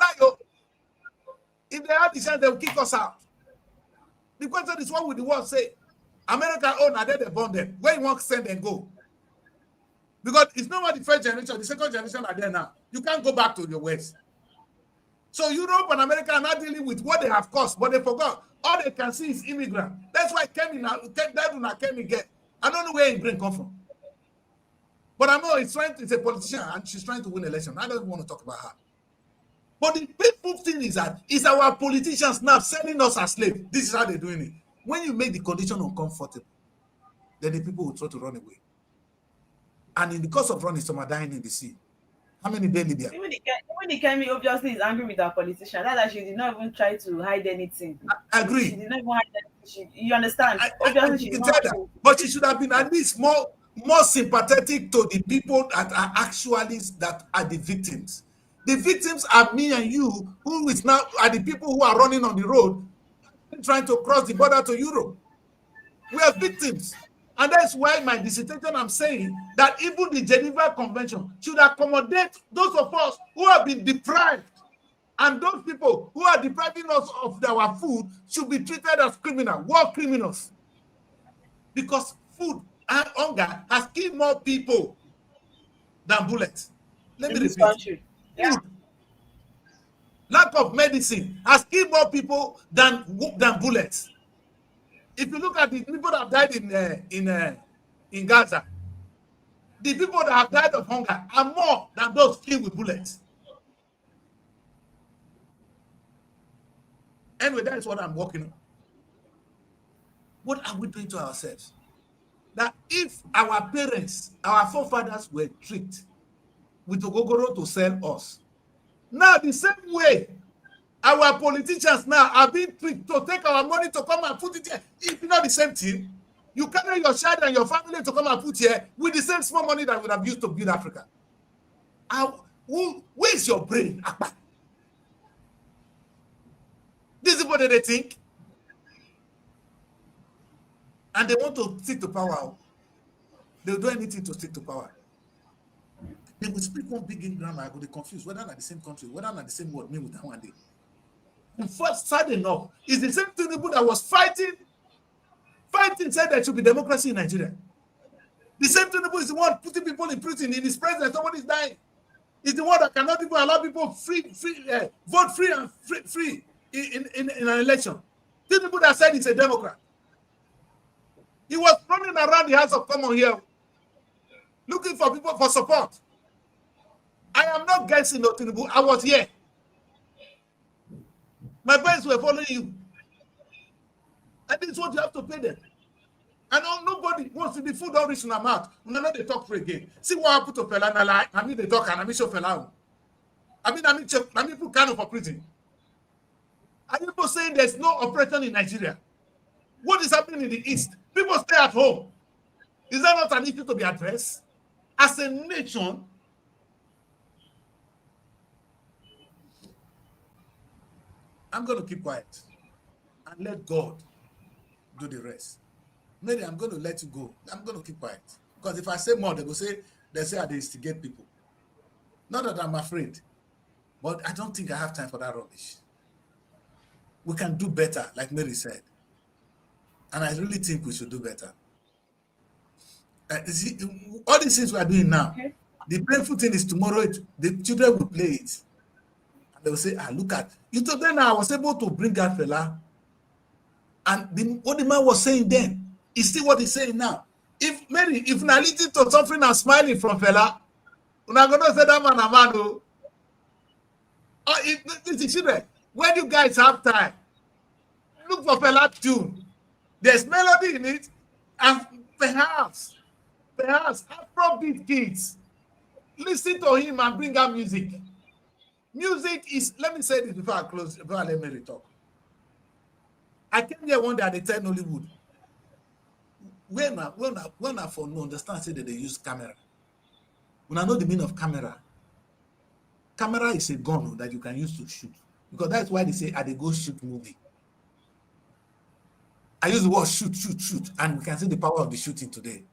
if they have the chance, they will kick us out. The question is, what would the world say? America, oh, now they burn them. Where you want to send them go? Because it's not what the first generation, the second generation are there now. You can't go back to your West. So Europe and America are not dealing with what they have caused, but they forgot. All they can see is immigrant. That's why Kemi get. I don't know where he bring come from. But I know it's a politician and she's trying to win election. I don't want to talk about her. But the painful thing is that it's our politicians now selling us as slaves. This is how they're doing it. When you make the condition uncomfortable, then the people will try to run away. And in the course of running, some are dying in the sea. How many days Libya? Even the Kemi obviously is angry with our politician. That's she did not even try to hide anything. I agree. She did not even hide anything. You understand? Obviously, she's not. But she should have been at least more sympathetic to the people that are actually the victims. The victims are me and you, who is now are the people who are running on the road trying to cross the border to Europe. We are victims. And that's why my dissertation, I'm saying that even the Geneva Convention should accommodate those of us who have been deprived. And those people who are depriving us of our food should be treated as criminals, war criminals. Because food and hunger has killed more people than bullets. Let me repeat. Yeah. Lack of medicine has killed more people than bullets. If you look at the people that have died in Gaza, the people that have died of hunger are more than those killed with bullets. Anyway, that is what I'm working on. What are we doing to ourselves? That if our parents, our forefathers were tricked with Ogogoro to sell us, now the same way Our politicians now are being tricked to take our money to come and put it here. It's not the same thing. You carry your child and your family to come and put here with the same small money that we have used to build Africa. Where's your brain? This is what they think. And they want to stick to power. They'll do anything to stick to power. They will speak one big in grammar. I go, they confused whether not the same country, whether not the same word, me with that one day. And first, sad enough, is the same Tinubu that was fighting, said there should be democracy in Nigeria. The same Tinubu is the one putting people in prison. In his presence, somebody is dying. He's the one that cannot even allow people vote free and free in an election. Tinubu that said he's a Democrat. He was running around the House of Commons here, looking for people for support. I am not guessing, no, Tinubu. I was here. My parents were following you. And this is what you have to pay them. And nobody wants to be food all rich in their mouth. No, they talk free again. See what happened to Fela Nala. I mean, they talk and I mean, show Fela. I mean, people can't for prison. Are people saying there's no operation in Nigeria? What is happening in the East? People stay at home. Is that not an issue to be addressed? As a nation, I'm going to keep quiet and let God do the rest. Maybe I'm going to let you go. I'm going to keep quiet. Because if I say more, they say I instigate people. Not that I'm afraid, but I don't think I have time for that rubbish. We can do better, like Mary said. And I really think we should do better. See, all these things we are doing now, the painful thing is tomorrow, the children will play it. And they will say, look at, you told them I was able to bring out Fela. And what the man was saying then is still what he's saying now. If Mary, if na listening to suffering and smiling from Fela, we're not going to say that man a man. Children, when you guys have time, look for Fela tune. There's melody in it, and perhaps Afrobeat kids listen to him and bring out music. Music is, let me say this before I close, before I let Mary talk. I came here one day at the 10 Hollywood. When I for no understand say that they use camera. When I know the meaning of camera. Camera is a gun that you can use to shoot. Because that's why they say they go shoot movie. I use the word shoot, and we can see the power of the shooting today.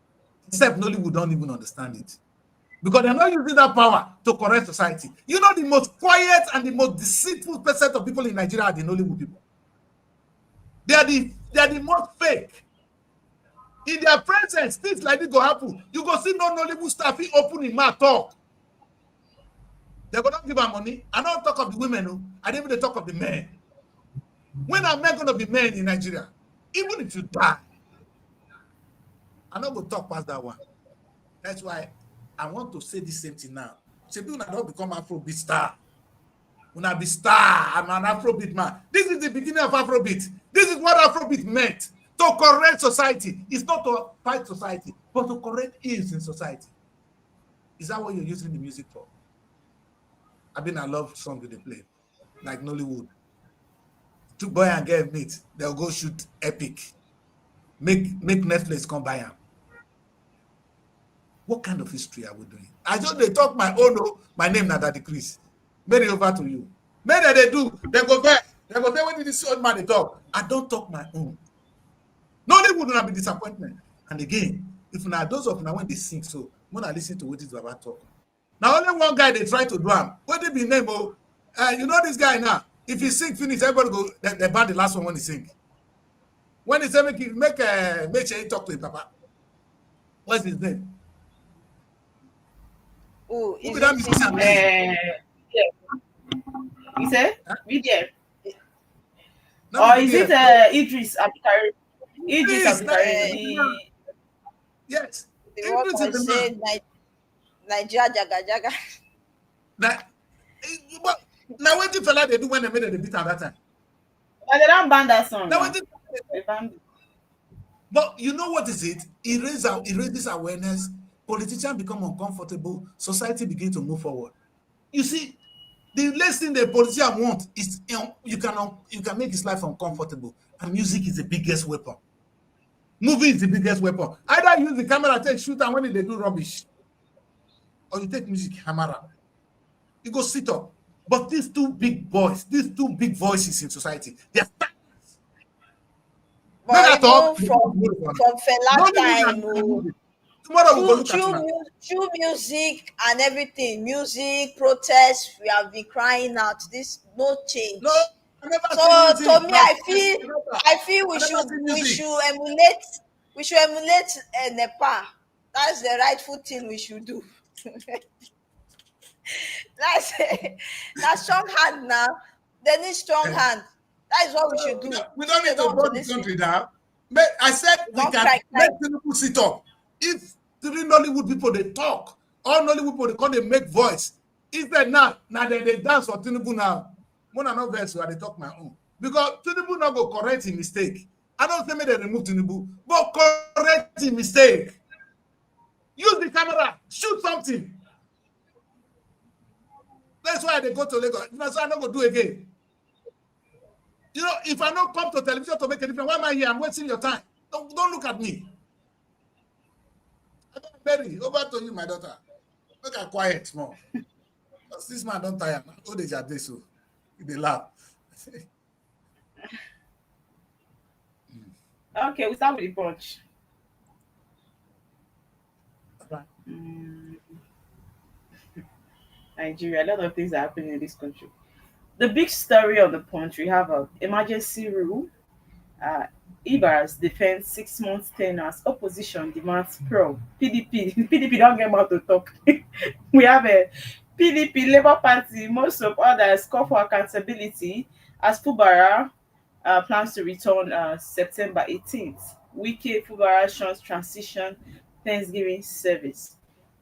Except Nollywood don't even understand it. Because they're not using that power to correct society. You know, the most quiet and the most deceitful percent of people in Nigeria are the Nollywood people. They are the most fake. In their presence, things like this go happen. You go see no Nollywood staff open in mouth talk. They're going to give them money. I don't talk of the women. I didn't even talk of the men. When are men going to be men in Nigeria? Even if you die, I'm not going to talk past that one. That's why I want to say the same thing now. Say, people don't become Afrobeat star. When I be star, I'm an Afrobeat man. This is the beginning of Afrobeat. This is what Afrobeat meant. To correct society. It's not to fight society, but to correct ills in society. Is that what you're using the music for? I love song that they play, like Nollywood. Two boy and girl meet, they'll go shoot epic. Make Netflix come buy them. What kind of history are we doing? I just they talk my own. My name now that decrease. Mary over to you. Many they do. They go back. They go there when this old man they talk. I don't talk my own. Nollywood will not be disappointment. And again, if now those of now when they sing, so when I listen to what is Baba talk. Now only one guy they try to do him. What they be name? You know this guy now. If he sing finish, everybody go. They ban the last one when he sing. When he say make sure he talk to him, Papa. What's his name? Oh, who be that musician? Yeah. You say? VDM. No, Or is it Idris Abdulkarim? Idris Abdulkarim. Yes. The one Idris is the say man. Nigeria Jaga. Now what the fella they do when they made the beat at that time? They don't ban that song. Now what They banned it. But you know what is it? It raises awareness. Politicians become uncomfortable. Society begins to move forward. You see, The last thing the politician want is you can make his life uncomfortable, and music is the biggest weapon. Movie is the biggest weapon. Either use the camera, take shoot, and when they do rubbish, or you take music, camera, you go sit up. But these two big boys, these two big voices in society, they're but from Fela time, tomorrow we go look through music and everything, music, protests, we have been crying out. This no change. No, so to me, I feel we should emulate Nepal. That's the rightful thing we should do. That's strong hand now. They need strong hand. That is what we should do. We don't need to burn the country down. I said we can make people sit up. If 3 Nollywood people they talk, all Nollywood people they come they make voice. Instead now they dance for Tinubu now. Mona no verse where they talk my own. Because Tinubu now go correct his mistake. I don't say me they remove Tinubu, but correct his mistake. Use the camera, shoot something. That's why they go to Lagos. That's why I'm not going to do again. You know, if I don't come to television to make a difference, why am I here? I'm wasting your time. Don't look at me. Berry, over to you, my daughter. Make her quiet more. This man don't tire. Oh, they just this so they laugh. Okay, we start with the punch. Nigeria, a lot of things are happening in this country. The big story of the punch, we have an emergency rule. Ibas defends 6 months tenure. Opposition demands probe. PDP don't get out to talk. We have a PDP, Labour Party, most of others call for accountability as Fubara plans to return September 18th. Wike Fubara shows transition Thanksgiving service.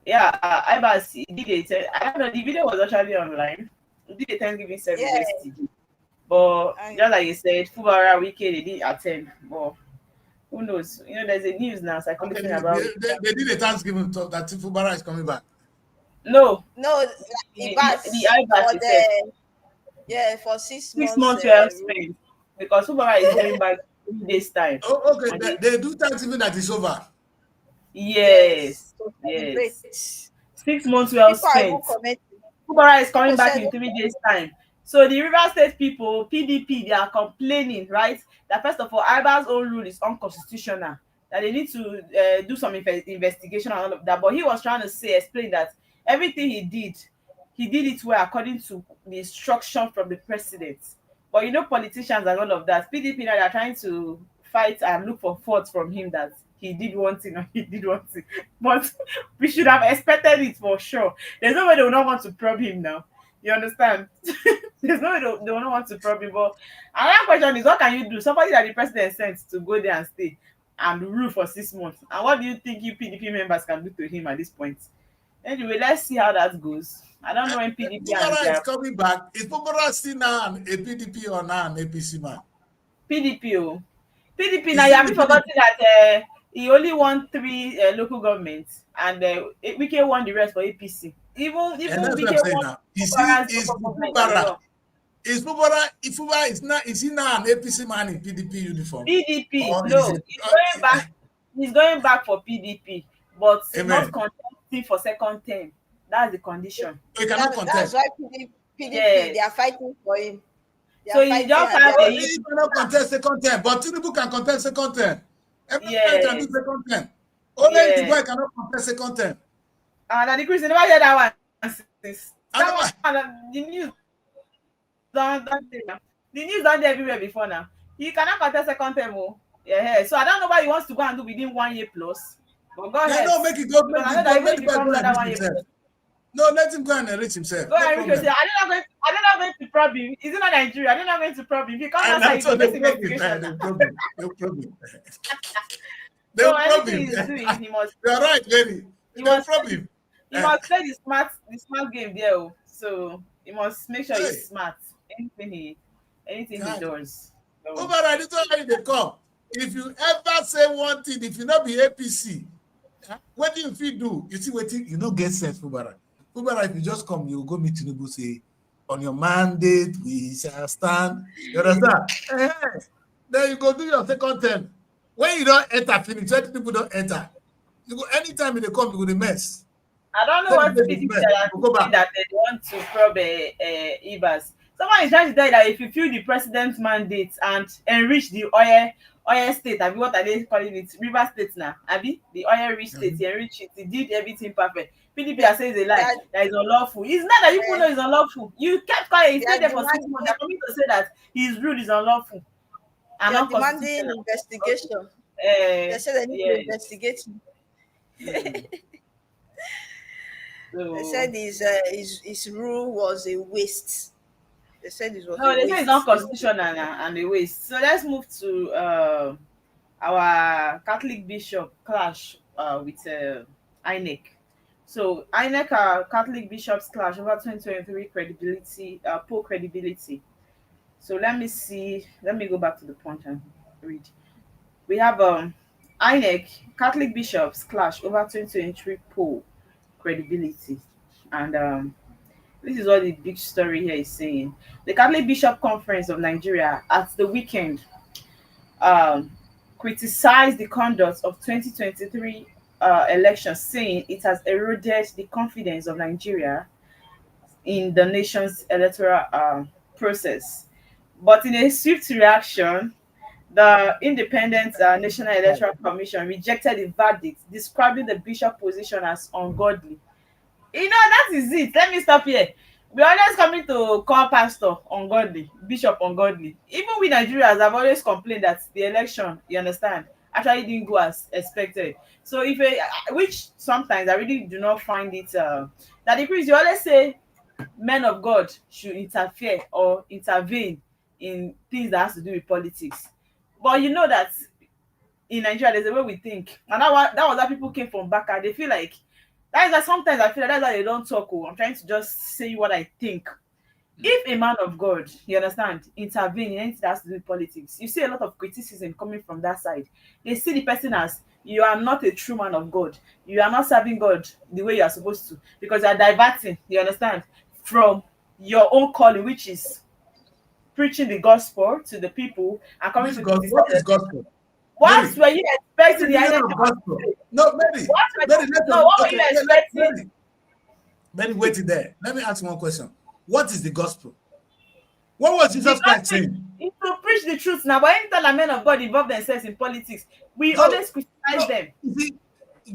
Yeah, Ibas did it. I don't know, the video was actually online. He did a Thanksgiving service yesterday. But just like you said, Fubara Wike they didn't attend. But who knows? You know, there's a news now circulating about they did a Thanksgiving talk that Fubara is coming back. No, the Ibas for 6 months. 6 months we have spent because Fubara is going back 3 days time. Oh, okay. They do Thanksgiving that is over. Yes. 6 months we have spent. Fubara is coming back in 3 days time. So the River State people, PDP, they are complaining, right? That first of all, Iba's own rule is unconstitutional. That they need to do some investigation and all of that. But he was trying to explain that everything he did it well according to the instruction from the president. But you know, politicians and all of that, PDP now they are trying to fight and look for faults from him that he did one thing or he did one thing. But we should have expected it for sure. There's no way they will not want to probe him now. You understand? There's no way they will not want to probe him. But another question is, what can you do? Somebody that the president sent to go there and stay and rule for 6 months. And what do you think you PDP members can do to him at this point? Anyway, let's see how that goes. I don't know when PDP is coming back. Is Fubara still now a PDP or now an APC man? PDP. PDP now, you haven't forgotten that he only won 3 local governments and Wike won the rest for APC. Even Wike won Fubara is he now an APC man in PDP uniform? PDP, no, he's going back for PDP, but not contesting for second term. That's the condition. So he cannot contest. That's why PDP they are fighting for him. So you just have he cannot contest second term, but Tinubu can contest second term. Everybody can do second term. Only the boy cannot contest second term. And the Christian never hear that one since. The news the news done everywhere before now. He cannot contest second term. Yeah. So I don't know why he wants to go and do within 1 year plus. But go ahead. No, make it go. No, let him go and enrich himself. Go and enrich yourself. I'm not going to probe him. Is it not Nigeria? I'm not going to probe him. If he comes outside, he's going to investigation. They'll probe him. So anything he's doing, he must. You're right, lady. They'll probe him. He must play the smart game there. So he must make sure he's smart. Anything he does. Override it already they come. If you ever say one thing, if you not be APC, what do you do? You see what you not get sense, Fubara. Fubara, if you just come, you go meet Tinubu, say, On your mandate, we shall stand. You understand? Then you go do your second term. When you don't enter, finish. 20 people don't enter. You go anytime they come, you go the mess. I don't know what PDP that they want to probe Ibas. Someone is trying to tell you that if you fill the president's mandate and enrich the oil state, Abi, what are they calling it? River State now, Abi, the oil rich state, he enrich it, he did everything perfect. PDP are saying it's a lie, that is unlawful. It's not that you people know it's unlawful. You kept quiet, he stayed there for 6 months. They're coming to say that his rule is unlawful. And not demanding investigation. They said they need to investigate him. They said his rule was a waste. They said it was they say it's not constitutional and a waste. So let's move to our Catholic bishop clash with INEC. So INEC Catholic bishops clash over 2023 credibility, poor credibility. So let me go back to the point and read. We have INEC Catholic bishops clash over 2023 poll credibility. And this is what the big story here is saying. The Catholic Bishop Conference of Nigeria at the weekend criticized the conduct of 2023 elections, saying it has eroded the confidence of Nigeria in the nation's electoral process. But in a swift reaction, the Independent National Electoral Commission rejected the verdict, describing the bishop position as ungodly. That is it. Let me stop here. We're always coming to call pastor ungodly, bishop ungodly. Even we Nigerians have always complained that the election, you understand, actually didn't go as expected. So which sometimes I really do not find it that the priest, you always say men of God should interfere or intervene in things that has to do with politics. But you know that in Nigeria, there's a way we think. And that was how people came from back. They feel like, that is why sometimes I feel like that's why they don't talk. I'm trying to just say what I think. If a man of God, you understand, intervene in anything that has to do with politics, you see a lot of criticism coming from that side. They see the person as, you are not a true man of God. You are not serving God the way you are supposed to, because you are diverting, you understand, from your own calling, which is preaching the gospel to the people and coming to gospel. What is gospel? What were you expecting the gospel? No, Mary. What were you expecting? Mary, wait there. Let me ask you one question. What is the gospel? What was Jesus Christ saying? It's to preach the truth now. But anytime a men of God involve themselves in politics, we always criticize them. See,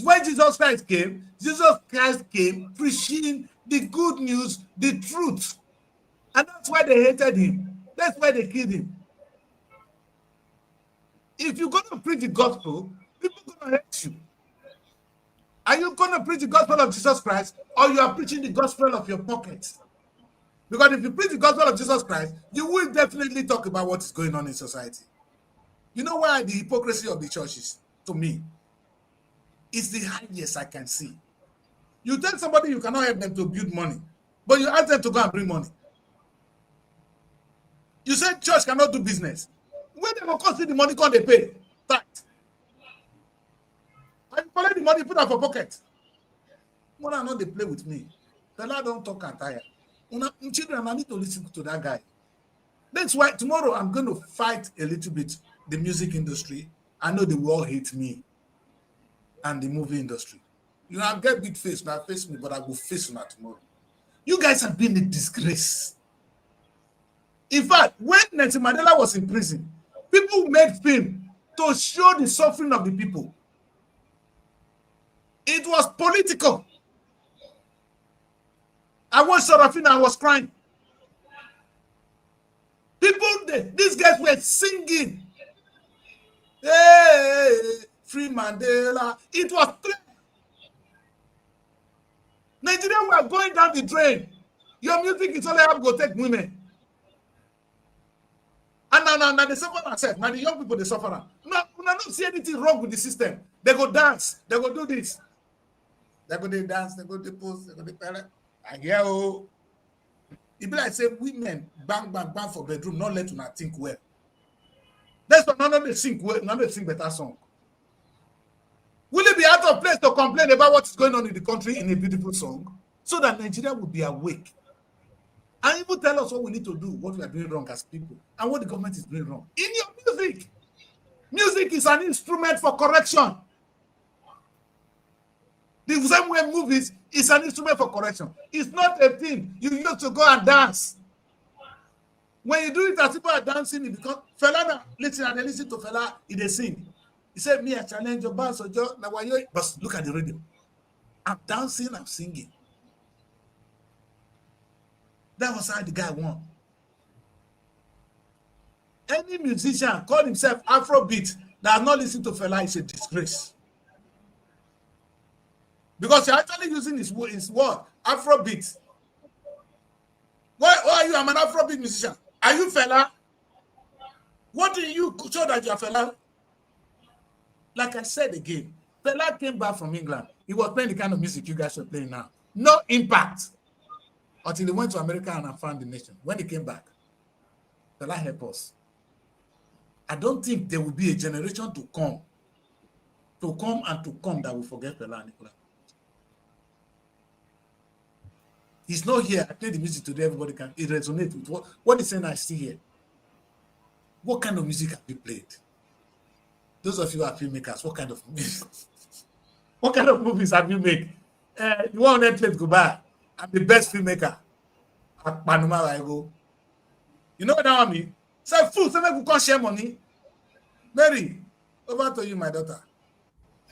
when Jesus Christ came preaching the good news, the truth. And that's why they hated him. That's why they killed him. If you're going to preach the gospel, people are going to hate you. Are you going to preach the gospel of Jesus Christ, or you are preaching the gospel of your pockets? Because if you preach the gospel of Jesus Christ, you will definitely talk about what is going on in society. You know why the hypocrisy of the church is, to me, is the highest I can see. You tell somebody you cannot help them to build money, but you ask them to go and bring money. You say church cannot do business. Where they will cost the money, can they pay? Tax. And you collect the money, put that for pocket. When I know they play with me, the Lord don't talk and tire. Children, I need to listen to that guy. That's why tomorrow I'm going to fight a little bit the music industry. I know they will all hate me and the movie industry. You know, I'll get big face, now face me, but I will face you tomorrow. You guys have been a disgrace. In fact, when Nelson Mandela was in prison, people made film to show the suffering of the people. It was political. I watched Sarafina, I was crying. People, these guys were singing. Hey, free Mandela. It was clear. Nigeria were going down the drain. Your music is only have to take women. And now they suffer themselves. Now the young people, they suffer. No, I don't see anything wrong with the system. They go dance. They go do this. They go they dance. They go they post. They go they parent. And yeah, oh. It be like say women bang for bedroom, not let una think well. That's why none of them sing well, none of them sing better song. Will it be out of place to complain about what is going on in the country in a beautiful song so that Nigeria will be awake? and even tell us what we need to do, what we are doing wrong as people, and what the government is doing wrong. In your music, music is an instrument for correction. The same way movies is an instrument for correction. It's not a thing you use to go and dance. When you do it as people are dancing, it becomes Fela. Listen, and they listen to Fela, they sing. He said, "Me, I challenge your boss, but look at the radio. I'm dancing, I'm singing." That was how the guy won. Any musician called himself Afrobeat that has not listened to Fela is a disgrace. Because you're actually using his word, Afrobeat. Why are you? I'm an Afrobeat musician. Are you Fela? What do you show that you're Fela? Like I said again, Fela came back from England. He was playing the kind of music you guys are playing now. No impact. Until he went to America and found the nation. When he came back, Fela helped us. I don't think there will be a generation to come that will forget Fela Anikulapo. He's not here. I play the music today, everybody can. It resonates with what he's saying I see here. What kind of music have you played? Those of you who are filmmakers, what kind of music? What kind of movies have you made? You want Netflix go buy? I'm the best filmmaker. At Panama, I go. You know what I mean? Say fool, say make we come share money. Mary, over to you, my daughter.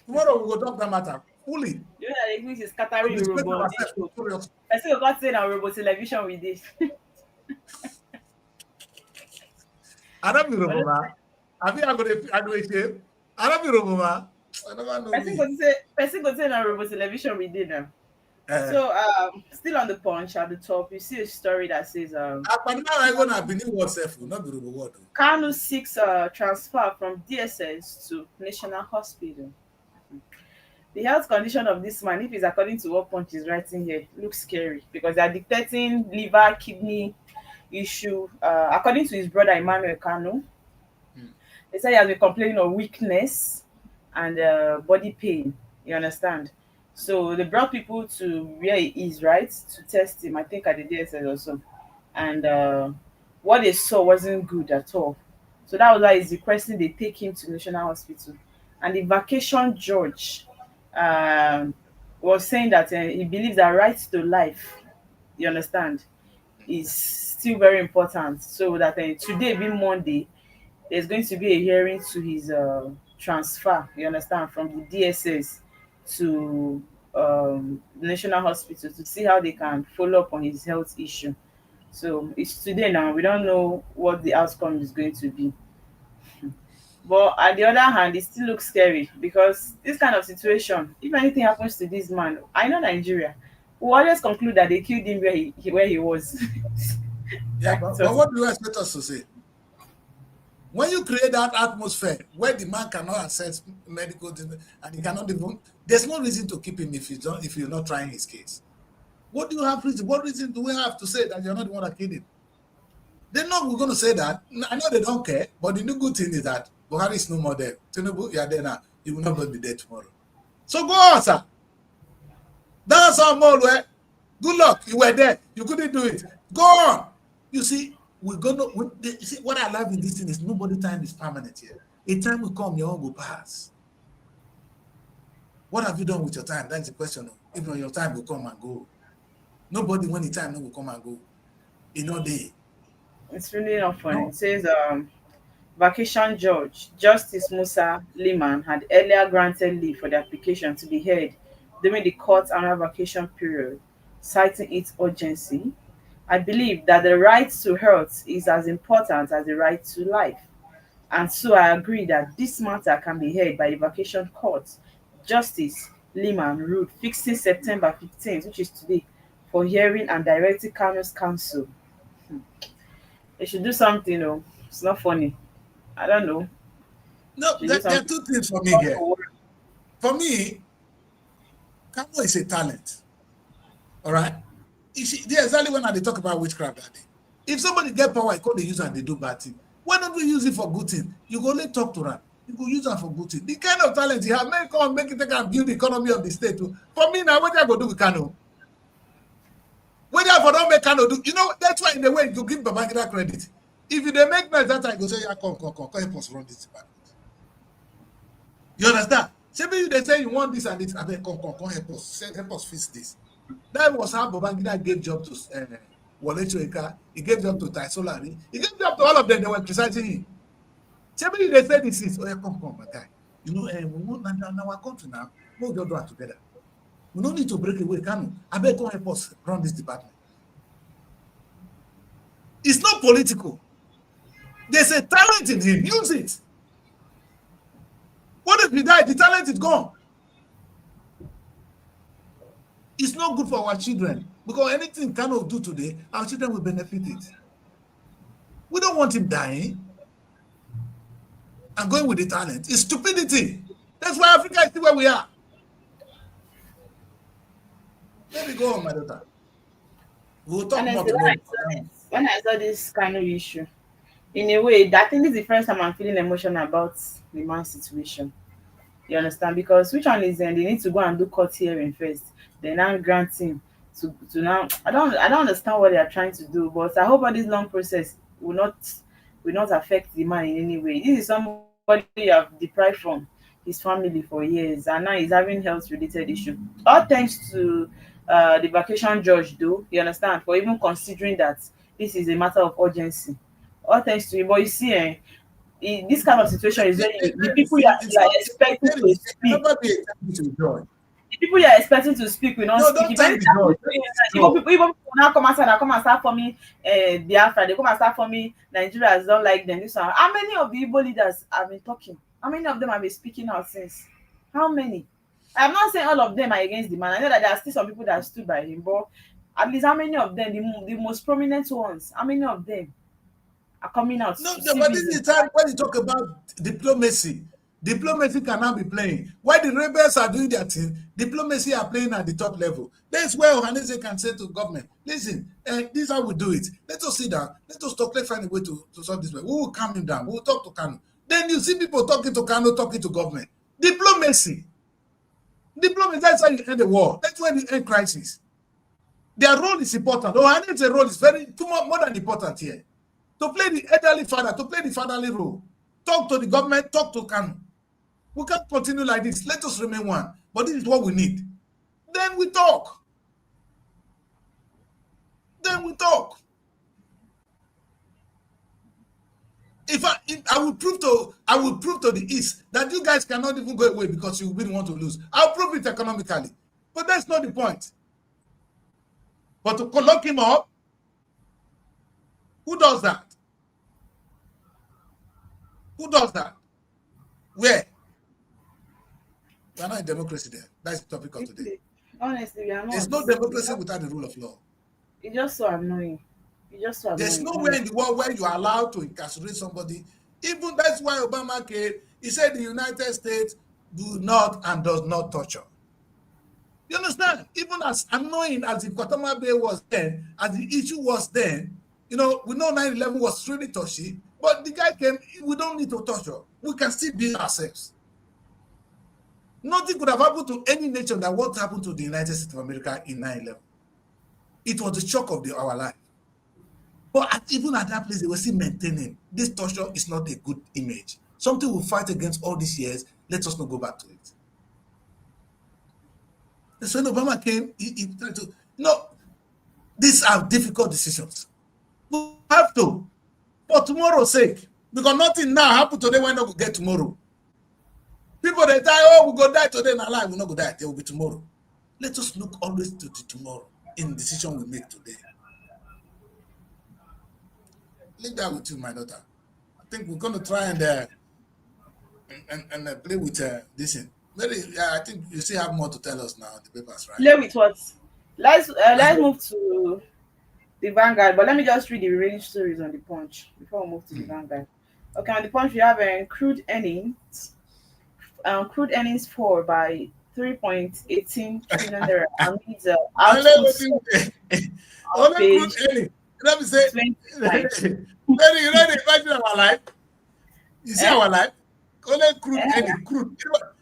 Tomorrow we will talk that matter fully. You know that English is scattering Yoruba. I still got saying on Yoruba television with this. I don't be Yoruba. I think I'm going to say, I don't be Yoruba. I never know. Person go say on Yoruba television with this now. So still on the Punch at the top, you see a story that says Kanu seeks transfer from DSS to National Hospital. The health condition of this man, if it's according to what Punch is writing here, looks scary because they are detecting liver, kidney issue. According to his brother Emmanuel Kanu, they say he has been complaining of weakness and body pain. You understand? So they brought people to where he is, right, to test him, I think at the DSS or so. And what they saw wasn't good at all. So that was why he's requesting they take him to National Hospital. And the vacation judge was saying that he believes that right to life, you understand, is still very important. So that today being Monday, there's going to be a hearing to his transfer, you understand, from the DSS to the National Hospital to see how they can follow up on his health issue. So it's today now. We don't know what the outcome is going to be. But at the other hand, it still looks scary because this kind of situation, if anything happens to this man, I know Nigeria, we always conclude that they killed him where he was. Yeah, but what do you expect us to say? When you create that atmosphere where the man cannot access medical and he cannot even, there's no reason to keep him if you're not trying his case. What do you have reason? What reason do we have to say that you're not the one that killed him? They're not going to say that. I know they don't care, but the new good thing is that Buhari is no more there. Tinubu, you are there now. You will not be there tomorrow. So go on, sir. That's all more. Good luck. You were there. You couldn't do it. Go on. You see, see, what I love in this thing is nobody time is permanent here. A time will come, your own will pass. What have you done with your time? That's the question. If your time will come and go. Nobody, when the time will come and go. In no day. It's really not funny. No. It says, vacation judge Justice Musa Liman had earlier granted leave for the application to be heard during the court's annual vacation period, citing its urgency. I believe that the right to health is as important as the right to life. And so I agree that this matter can be heard by the vacation court. Justice Liman ruled fixing September 15th, which is today, for hearing and directing Kanu's counsel. They should do something, though. It's not funny. I don't know. No, there are two things for me here. For me, Kanu is a talent. All right? Exactly when they talk about witchcraft that day. If somebody get power, call the user and they do bad thing. Why don't we use it for good thing? You go only talk to them. You go use them for good thing. The kind of talent you have, make it take and build the economy of the state too. For me now, what I go do with Kanu? When you don't make Kano do, that's why in the way you give Babangida credit. If you make noise that time, you say, yeah, come, help us run this department. You understand? Maybe they say you want this and this, and then come, help us fix this. That was how Babangida gave job to Wole Soyinka. He gave job to Tai Solari. He gave job to all of them. They were criticizing him. Maybe they said this is, oh yeah, come, my guy. We want now our country now. We'll do it together. We don't need to break away, Kano. I bet come help us run this department. It's not political. There's a talent in him. Use it. What if he died? The talent is gone. It's not good for our children because anything Kano do today, our children will benefit it. We don't want him dying and going with the talent. It's stupidity. That's why Africa is still where we are. Let me go on, my daughter. We'll talk more tomorrow. When I saw this kind of issue, in a way, I think this is the first time I'm feeling emotional about the man's situation. You understand? Because which one is they need to go and do court hearing first, then now grant him to now. I don't understand what they are trying to do, but I hope all this long process will not affect the man in any way. This is somebody you have deprived from his family for years, and now he's having health-related issues. All thanks to the vacation judge, though, you understand, for even considering that this is a matter of urgency. All thanks to him. But you see, this kind of situation is very the people you are expecting to speak. The people you are expecting to speak will not speak. People now come and start forming Biafra. They come and start forming Nigerians don't like them. How many of the Igbo leaders have been talking? How many of them have been speaking out since? How many? I'm not saying all of them are against the man. I know that there are still some people that stood by him, but at least how many of them, the most prominent ones, how many of them are coming out? No, but this is the time when you talk about diplomacy. Diplomacy cannot be playing. While the rebels are doing their thing, diplomacy are playing at the top level. That's where Ohanaeze can say to government, listen, this is how we do it. Let us sit down. Let us talk. Let's find a way to solve this. We will calm him down. We will talk to Kano. Then you see people talking to Kano, talking to government. Diplomacy. That's how you end the war. That's when you end crisis. Their role is important. Ohanese's role is more than important here. To play the elderly father, to play the fatherly role. Talk to the government, talk to Kano. We can't continue like this. Let us remain one. But this is what we need. Then we talk. If I will prove to the East that you guys cannot even go away because you really want to lose. I'll prove it economically. But that's not the point. But to lock him up, who does that? Who does that? Where? We are not in democracy there. That's the topic of today. Honestly, we are not. There's no democracy without the rule of law. It's just so annoying. There's nowhere in the world where you are allowed to incarcerate somebody. Even that's why Obama came. He said the United States do not and does not torture. You understand? Even as annoying as the Kotama Bay was then, as the issue was then, we know 9/11 was really touchy, but the guy came, we don't need to torture. We can still be ourselves. Nothing could have happened to any nation that what happened to the United States of America in 9/11. It was the shock of our life. But even at that place, they were still maintaining this torture is not a good image. Something we fight against all these years. Let us not go back to it. That's when Obama came, he tried to, these are difficult decisions. We have to, for tomorrow's sake, because nothing now happen today when not get tomorrow. People they die, we go die today, and alive, we're not go die, there will be tomorrow. Let us look always to the tomorrow in the decision we make today. Leave that with you, my daughter. I think we're going to try and play with this. I think you still have more to tell us now in the papers, right? Play with what? Let's move to the Vanguard, but let me just read the remaining stories on the Punch before we move to the Vanguard. Okay, on the Punch we have crude earnings. Crude earnings fall by 3.18 trillion naira amid let me say, you know the imagine our life. You see our life. Only crude, crude.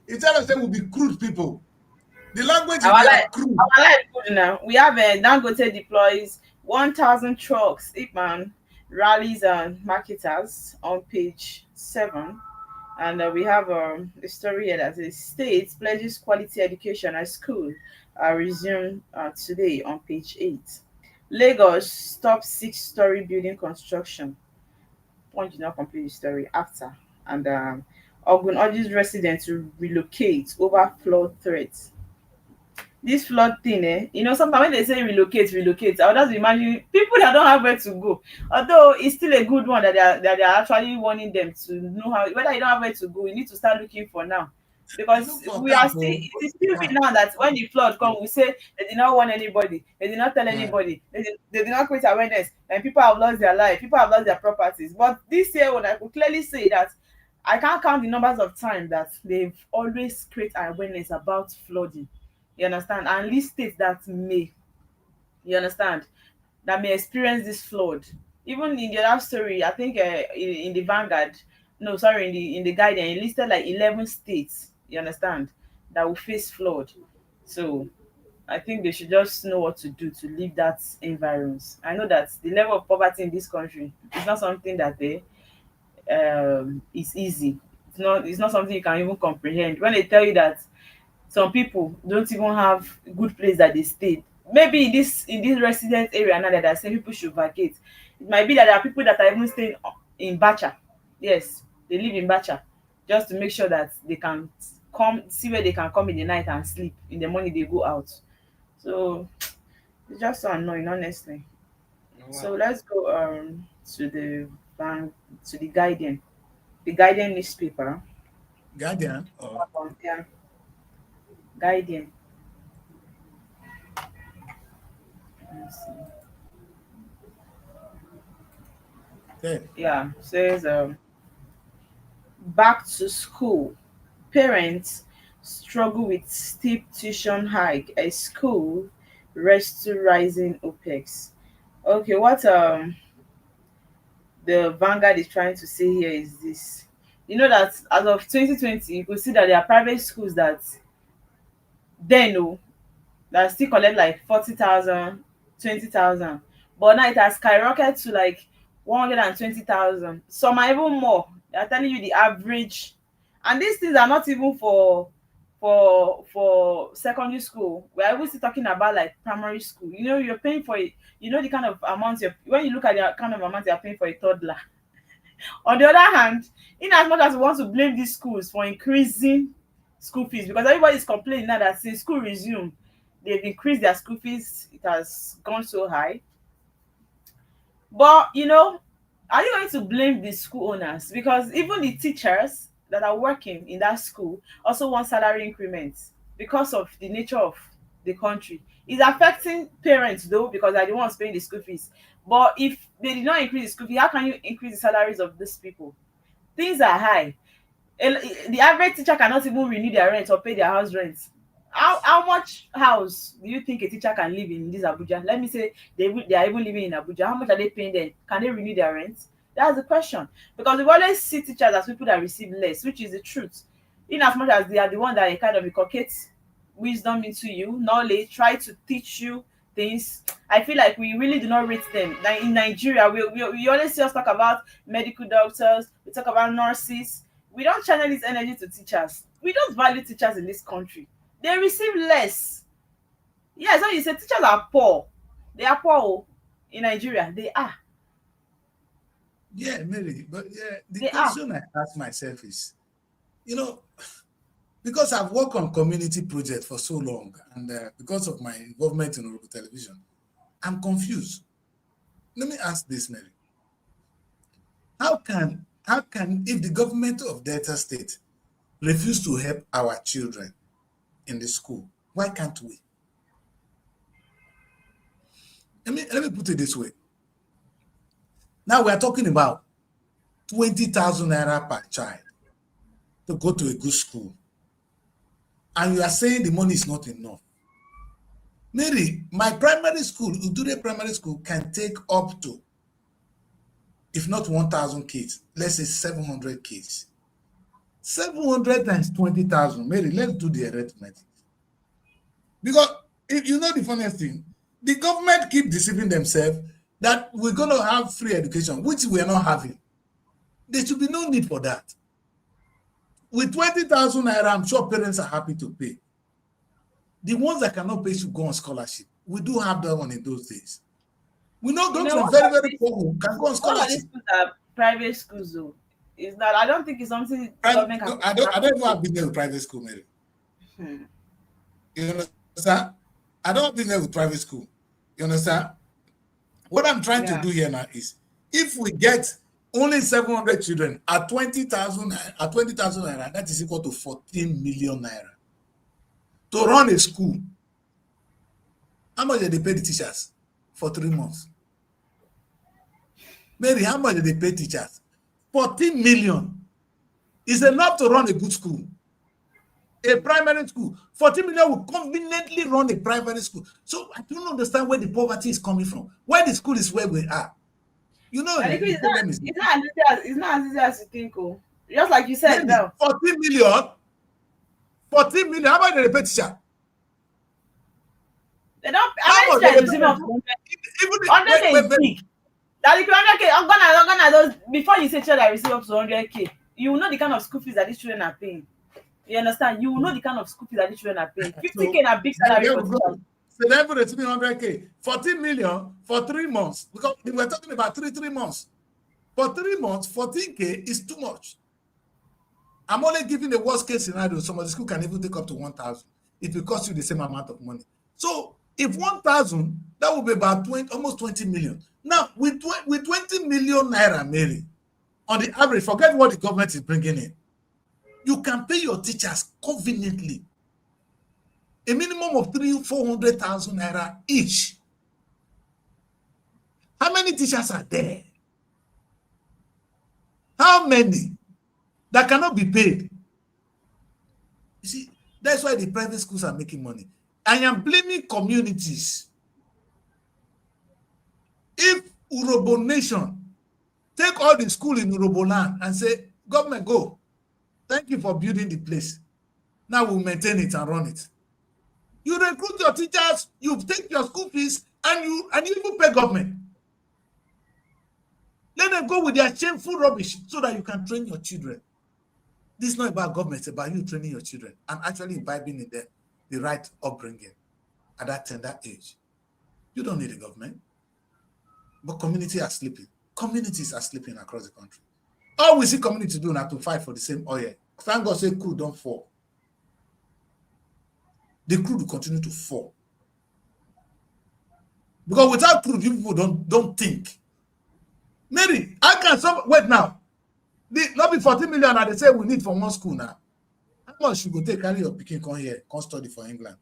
You tell us that we'll be crude people. The language Our is life, crude. our life good now. We have a Dangote deploys 1,000 trucks. Ipman rallies and marketers on page 7. And we have a story here that says state pledges quality education at school resumed today on page 8. Lagos stops 6-story building construction. One did not complete the story after. And Ogun urges residents to relocate over flood threats. This flood thing, sometimes when they say relocate, I'll just imagine people that don't have where to go. Although it's still a good one that they are actually warning them to know how, whether you don't have where to go, you need to start looking for now. Because we are still, it is still now that when the flood come, we say they did not warn anybody, they did not tell anybody, they did not create awareness, and people have lost their life, people have lost their properties. But this year, when I could clearly say that I can't count the numbers of times that they've always create awareness about flooding. You understand? And list states that may, you understand, that may experience this flood. Even in the other story, I think in the Vanguard, no, sorry, in the Guardian, it listed like 11 states. You understand, that will face flood. So I think they should just know what to do to leave that environment. I know that the level of poverty in this country is not something that they is easy. It's not something you can even comprehend. When they tell you that some people don't even have good place that they stay. Maybe in this resident area now that they're saying people should vacate. It might be that there are people that are even staying in Bacha. Yes, they live in Bacha just to make sure that they can come see where they can come in the night and sleep. In the morning they go out. So it's just so annoying, honestly. So let's go to the bank to the Guardian. The Guardian newspaper. Guardian. Yeah, Guardian. Let's see. Okay. Yeah, says back to school. Parents struggle with steep tuition hike as school rests to rising OPEX. Okay, what the Vanguard is trying to say here is this. You know that as of 2020, you could see that there are private schools that then that still collect like 40,000, 20,000, but now it has skyrocketed to like 120,000. Some are even more. They are telling you the average, and these things are not even for secondary school. We are even still talking about like primary school. You're paying for it. You know the kind of amount when you look at the kind of amount you're paying for a toddler. On the other hand, in as much as we want to blame these schools for increasing school fees, because everybody is complaining now that since school resumed, they've increased their school fees, it has gone so high. But are you going to blame the school owners? Because even the teachers that are working in that school also want salary increments because of the nature of the country. It's affecting parents though, because they're the ones paying the school fees. But if they did not increase the school fee, how can you increase the salaries of these people? Things are high. The average teacher cannot even renew their rent or pay their house rent. How much house do you think a teacher can live in this Abuja? Let me say they are even living in Abuja. How much are they paying them? Can they renew their rent? That's the question. Because we always see teachers as people that receive less, which is the truth. In as much as they are the one that kind of inculcate wisdom into you, knowledge, try to teach you things. I feel like we really do not rate them. Like in Nigeria, we always see us talk about medical doctors, we talk about nurses. We don't channel this energy to teachers. We don't value teachers in this country. They receive less. Yeah, so you say teachers are poor. They are poor in Nigeria. They are. Yeah, maybe. But the They question I ask myself is, because I've worked on community projects for so long, and because of my involvement in local television, I'm confused. Let me ask this, Mary. How can if the government of Delta State refuse to help our children in the school, why can't we? Let me put it this way. Now we are talking about 20,000 naira per child to go to a good school. And you are saying the money is not enough. Mary, my primary school, Udure Primary School, can take up to, if not 1,000 kids, let's say 700 kids. 700 times 20,000. Mary, let's do the arithmetic. Because if you know the funniest thing, the government keep deceiving themselves that we're going to have free education, which we are not having. There should be no need for that. With 20,000 naira, I'm sure parents are happy to pay. The ones that cannot pay should go on scholarship. We do have that one in those days. We know those from very, very poor who can go on scholarship. All of these schools are private schools, though. Is that I don't think it's something government can. I don't know have been there with private school, Mary. You understand? I don't have been there with private school. You understand? What I'm trying to do here now is, if we get only 700 children at 20,000 naira, that is equal to 14 million naira to run a school. How much did they pay the teachers for 3 months? Mary, how much did they pay teachers? 14 million is enough to run a good school. A primary school. 14 million will conveniently run a primary school. So I don't understand where the poverty is coming from. Where the school is where we are. You know, it's not as easy as you think. Oh. Just like you said now. 14 million. 14 million. How much did they pay teacher? They don't. How much did they pay? 100K. That 100K. I'm gonna those before you say children receive up to 100K. You will know the kind of school fees that these children are paying. You understand? You will know the kind of school fees that these children are paying. 50K are big salary for teachers. So they're able to receive 100K. 14 million for 3 months. Because we were talking about 3 months. For 3 months, 14K is too much. I'm only giving the worst case scenario. Some of the school can even take up to 1,000. It will cost you the same amount of money. So if 1,000, that will be about almost 20 million. Now, with 20 million naira, Mary, on the average, forget what the government is bringing in. You can pay your teachers conveniently a minimum of 300,000-400,000 naira each. How many teachers are there? How many that cannot be paid? You see, that's why the private schools are making money. I am blaming communities. If Urobo Nation take all the school in Urobo land and say, government, go. Thank you for building the place. Now we'll maintain it and run it. You recruit your teachers, you take your school fees, and you even pay government. Let them go with their shameful rubbish so that you can train your children. This is not about government, it's about you training your children and actually imbibing in them the right upbringing at that tender age. You don't need a government. But communities are sleeping. Communities are sleeping across the country. All we see community do now to fight for the same oil. Thank God say crude don't fall. The crude will continue to fall. Because without crude, you people don't think. Mary, I can wait now. Not be 40 million and they say we need for one school now. How much you go take carry your pikin come here, come study for England?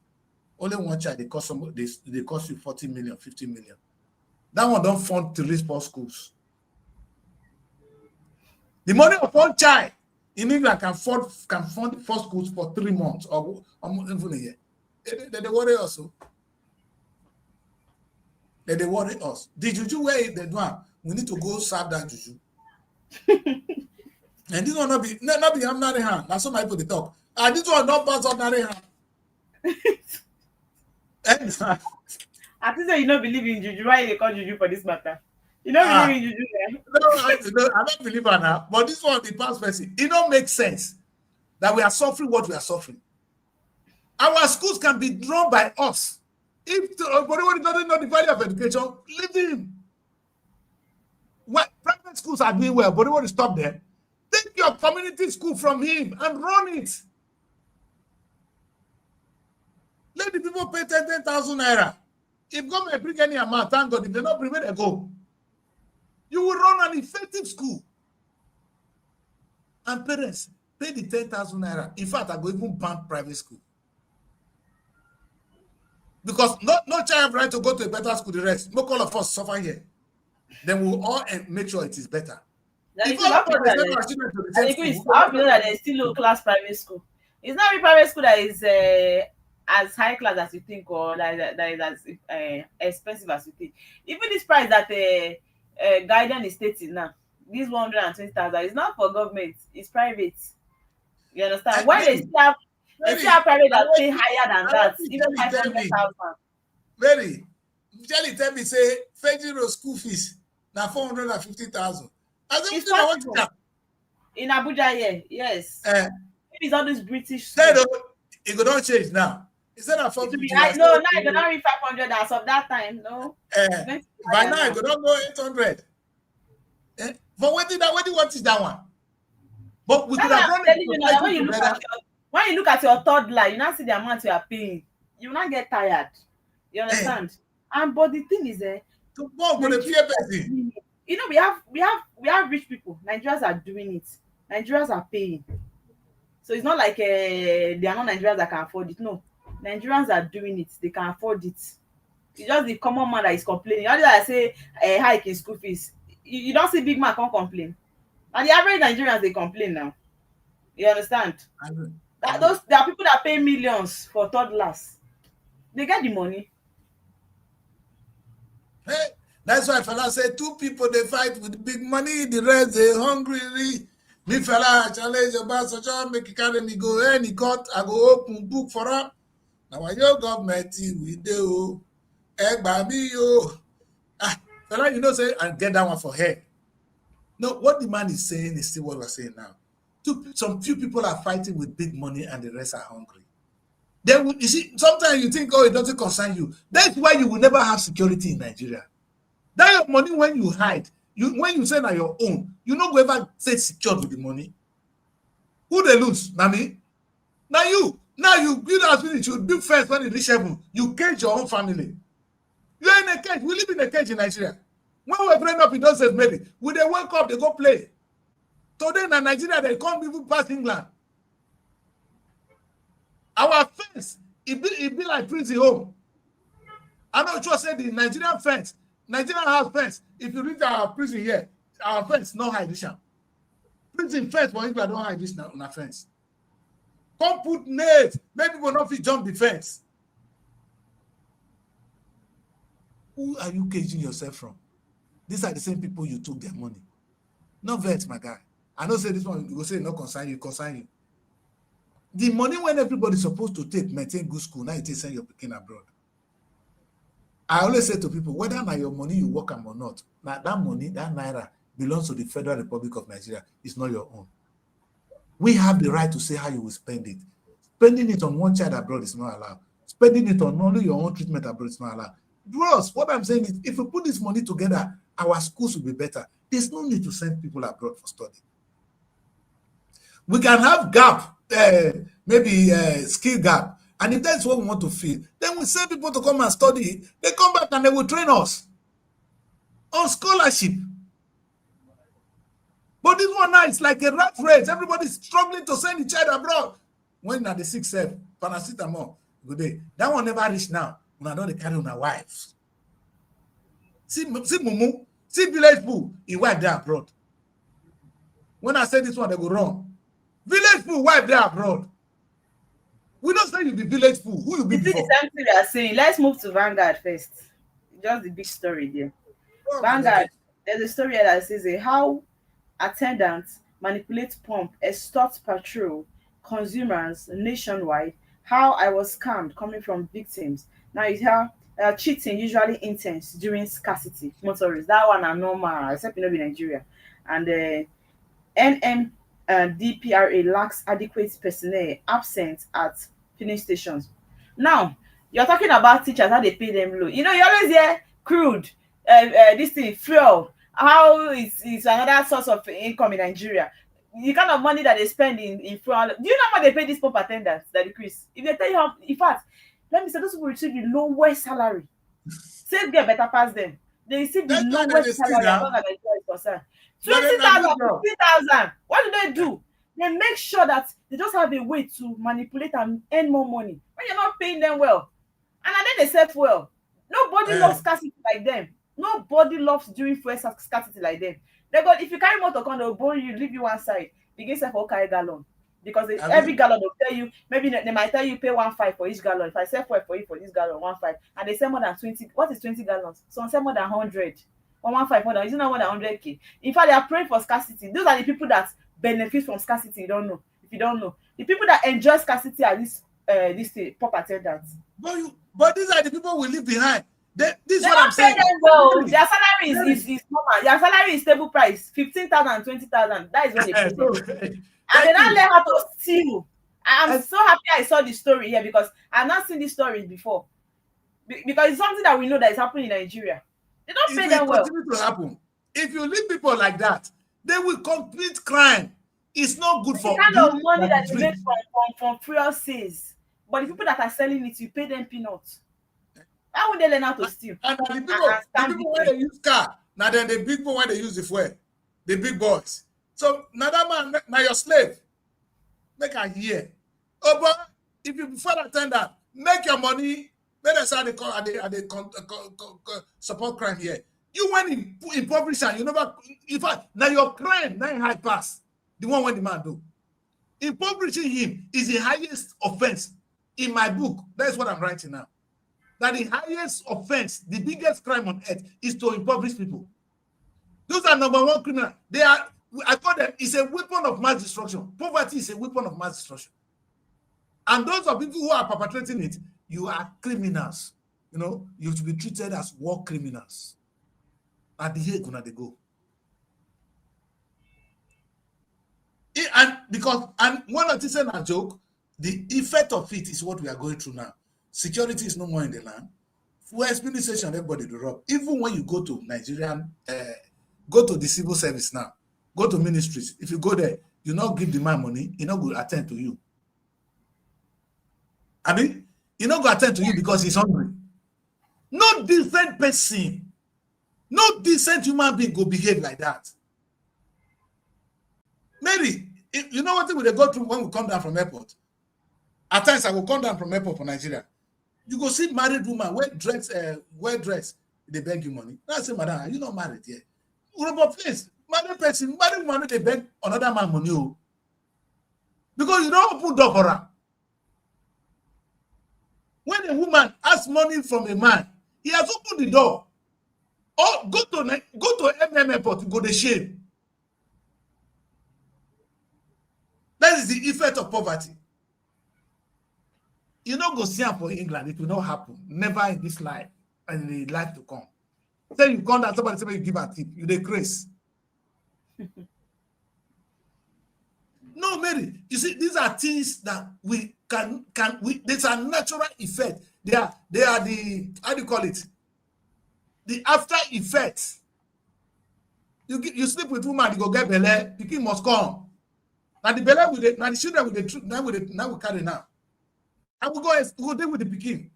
Only one child, they cost you 40 million, 50 million. That one don't fund 3 sport schools. The money of one child in England can fund 4 schools for 3 months or even a year. They worry us. They worry us. The juju where they do, we need to go serve that juju. And this one not be ordinary hand. That's some people they talk. And this one not pass ordinary hand. I think that you don't believe in juju. Why they call juju for this matter? You don't believe in juju, eh? No, I don't believe her now. But this one, the past person, it don't make sense that we are suffering what we are suffering. Our schools can be drawn by us. If everybody doesn't know the value of education, leave him. Well, private schools are doing well, but you want to stop them. Take your community school from him and run it. Let the people pay 10,000 naira. If government bring any amount, thank God. If they not bring it, they go. You will run an effective school. And parents, pay the 10,000 naira. In fact, I go even ban private school. Because no child have right to go to a better school the rest. Not all of us suffer here. Then we'll all make sure it is better. If I feel that there's still low class private school. It's not every private school that is as high class as you think, or that is as expensive as you think. Even this price that guidance is stating now, this 120,000 is not for government, it's private. You understand? Why they still have You see how private that pay higher than that, even 500,000. Mary, Jelly tell me say Fejiro school fees now 450,000. It's possible. In Abuja, yeah, yes. It's all this British. It go don't change now. Instead of 450. No, now it go not reach 500 as of that time. No. By now it go not go 800. But what is that one? But we could have run it. When you look at your third line, you now see the amount you are paying. You will not get tired. You understand? But the thing is, you know, we have rich people. Nigerians are doing it. Nigerians are paying. So it's not like they are not Nigerians that can afford it. No, Nigerians are doing it. They can afford it. It's just the common man that is complaining. All that I say hike in school fees. You don't see big man come complain. And the average Nigerians, they complain now. You understand? There are people that pay millions for toddlers. They get the money. Hey, that's why fella say two people they fight with big money, the rest they hungry. Me fella challenge about such a make carry me go any court, I go open book for them. Now your government we do baby yo. Fella, you know say and get that one for her. No, what the man is saying is still what we're saying now. Some few people are fighting with big money and the rest are hungry. Then you see, sometimes you think, oh, it doesn't concern you. That's why you will never have security in Nigeria. That your money when you hide, when you say na your own, you no go ever stay secured with the money. Who they lose? Na me? Now you. Now you build house finish, you build first when you reach heaven. You cage your own family. You are in a cage. We live in a cage in Nigeria. When we bring up in those days, maybe, when they wake up, they go play. Today in Nigeria, they can't even pass England. Our fence, it be like prison home. I know what said the Nigerian fence, Nigerian house fence. If you read our prison here, our fence no hide this. Prison fence for England don't hide this now on our fence. Come put nets. Maybe people not fit jump the fence. Who are you caging yourself from? These are the same people you took their money. No vex, my guy. I know say this one, you go say no concern you. The money when everybody's supposed to take, maintain good school, now you take send your picking abroad. I always say to people, whether now your money you work or not, now that money, that naira belongs to the Federal Republic of Nigeria. It's not your own. We have the right to say how you will spend it. Spending it on one child abroad is not allowed. Spending it on only your own treatment abroad is not allowed. Bros, what I'm saying is, if we put this money together, our schools will be better. There's no need to send people abroad for study. We can have gap, maybe skill gap. And if that's what we want to fill, then we send people to come and study. They come back and they will train us on scholarship. But this one now is like a rat race. Everybody's struggling to send the child abroad. When at the 6th, paracetamol, good day. That one never reach now. When I don't carry on our wives. See Mumu, see village pool, he wife there abroad. When I say this one, they go wrong. Village pool, wife there abroad. We don't say you be village pool. Who you be before? The same thing we are saying. Let's move to Vanguard first. Just the big story there. Vanguard, there's a story that says how attendants manipulate pump, extort patrol consumers nationwide. How I was scammed coming from victims. Now you hear cheating usually intense during scarcity. Motorists, that one are normal, except in Nigeria. And DPRA lacks adequate personnel, absent at filling stations. Now, you're talking about teachers, how they pay them low. You know, you always hear crude, this thing, fuel, how it's another source of income in Nigeria. The kind of money that they spend in fuel. Do you know how they pay these pump attendants that decrease? If they tell you how, in fact, let me say, those people receive the lowest salary. Sales get better past them. They receive the lowest salary as long as Nigeria is concerned. 20,000, 50,000. What do they do? They make sure that they just have a way to manipulate and earn more money when you're not paying them well. And then they sell well. Nobody loves scarcity like them. Nobody loves during fuel scarcity like them. They go, if you carry motor car, they'll borrow you, leave you one side. Begin sell for carry gallon. Because every gallon they'll tell you, maybe they might tell you pay 1.5 for each gallon. If I sell for you for this gallon, 1.5, and they sell more than 20. What is 20 gallons? Some sell more than 100. 1.5 more than, is it not more than 100k? In fact, they are praying for scarcity. Those are the people that benefit from scarcity. You don't know. If you don't know, the people that enjoy scarcity are this pop attendants. But these are the people we leave behind. This is They what I'm saying. Them well. Their salary is normal. Their salary is stable price, 15,000, 20,000. That is what they pay them. And they don't learn how to steal. I'm so happy I saw the story here because I've not seen this story before. Because it's something that we know that is happening in Nigeria. They don't pay them well. Continue to happen. If you leave people like that, they will complete crime. It's not good for the kind of money that you make from fuel sales. But the people that are selling it, you pay them peanuts. How would they learn how to steal? And the people when they use car, now then the big people when they use the fuel, the big boys. So now that man, now your slave, make a year. Oh, but if you prefer attendant, make your money. Let us say they support crime here. You went in impoverished, you never. In fact, now your crime, now high pass the one when the man do. Impoverishing him is the highest offense in my book. That's what I'm writing now. That the highest offense, the biggest crime on earth, is to impoverish people. Those are number one criminal. They are. I call them. It's a weapon of mass destruction. Poverty is a weapon of mass destruction. And those are people who are perpetrating it. You are criminals. You know, you have to be treated as war criminals. At the head, gonna they go. And one of these a joke, the effect of it is what we are going through now. Security is no more in the land. Fuel administration, everybody to rob. Even when you go to Nigerian, go to the civil service now, go to ministries. If you go there, you not give the man money, he not going to attend to you. I mean, he not going to attend to you because he's hungry. No decent person, no decent human being go behave like that. Maybe, you know what we go through when we come down from airport? At times I will come down from airport for Nigeria. You go see married woman wear dress, they beg you money. Now I say, madam, are you not married yet? But please, married woman, they beg another man money. Because you don't open door for her. When a woman asks money from a man, he has opened the door. Or go to MM airport to go to shame. That is the effect of poverty. You don't go see her for England, it will not happen. Never in this life and in the life to come. Say you come down, somebody say you give a tip, you decrease. No, Mary, you see, these are things that we can there's a natural effect. They are the, how do you call it? The after effects. You sleep with woman, you go get belly, picking must come. Now the belly with it, now the children with the now we carry now. And we go there with the picking.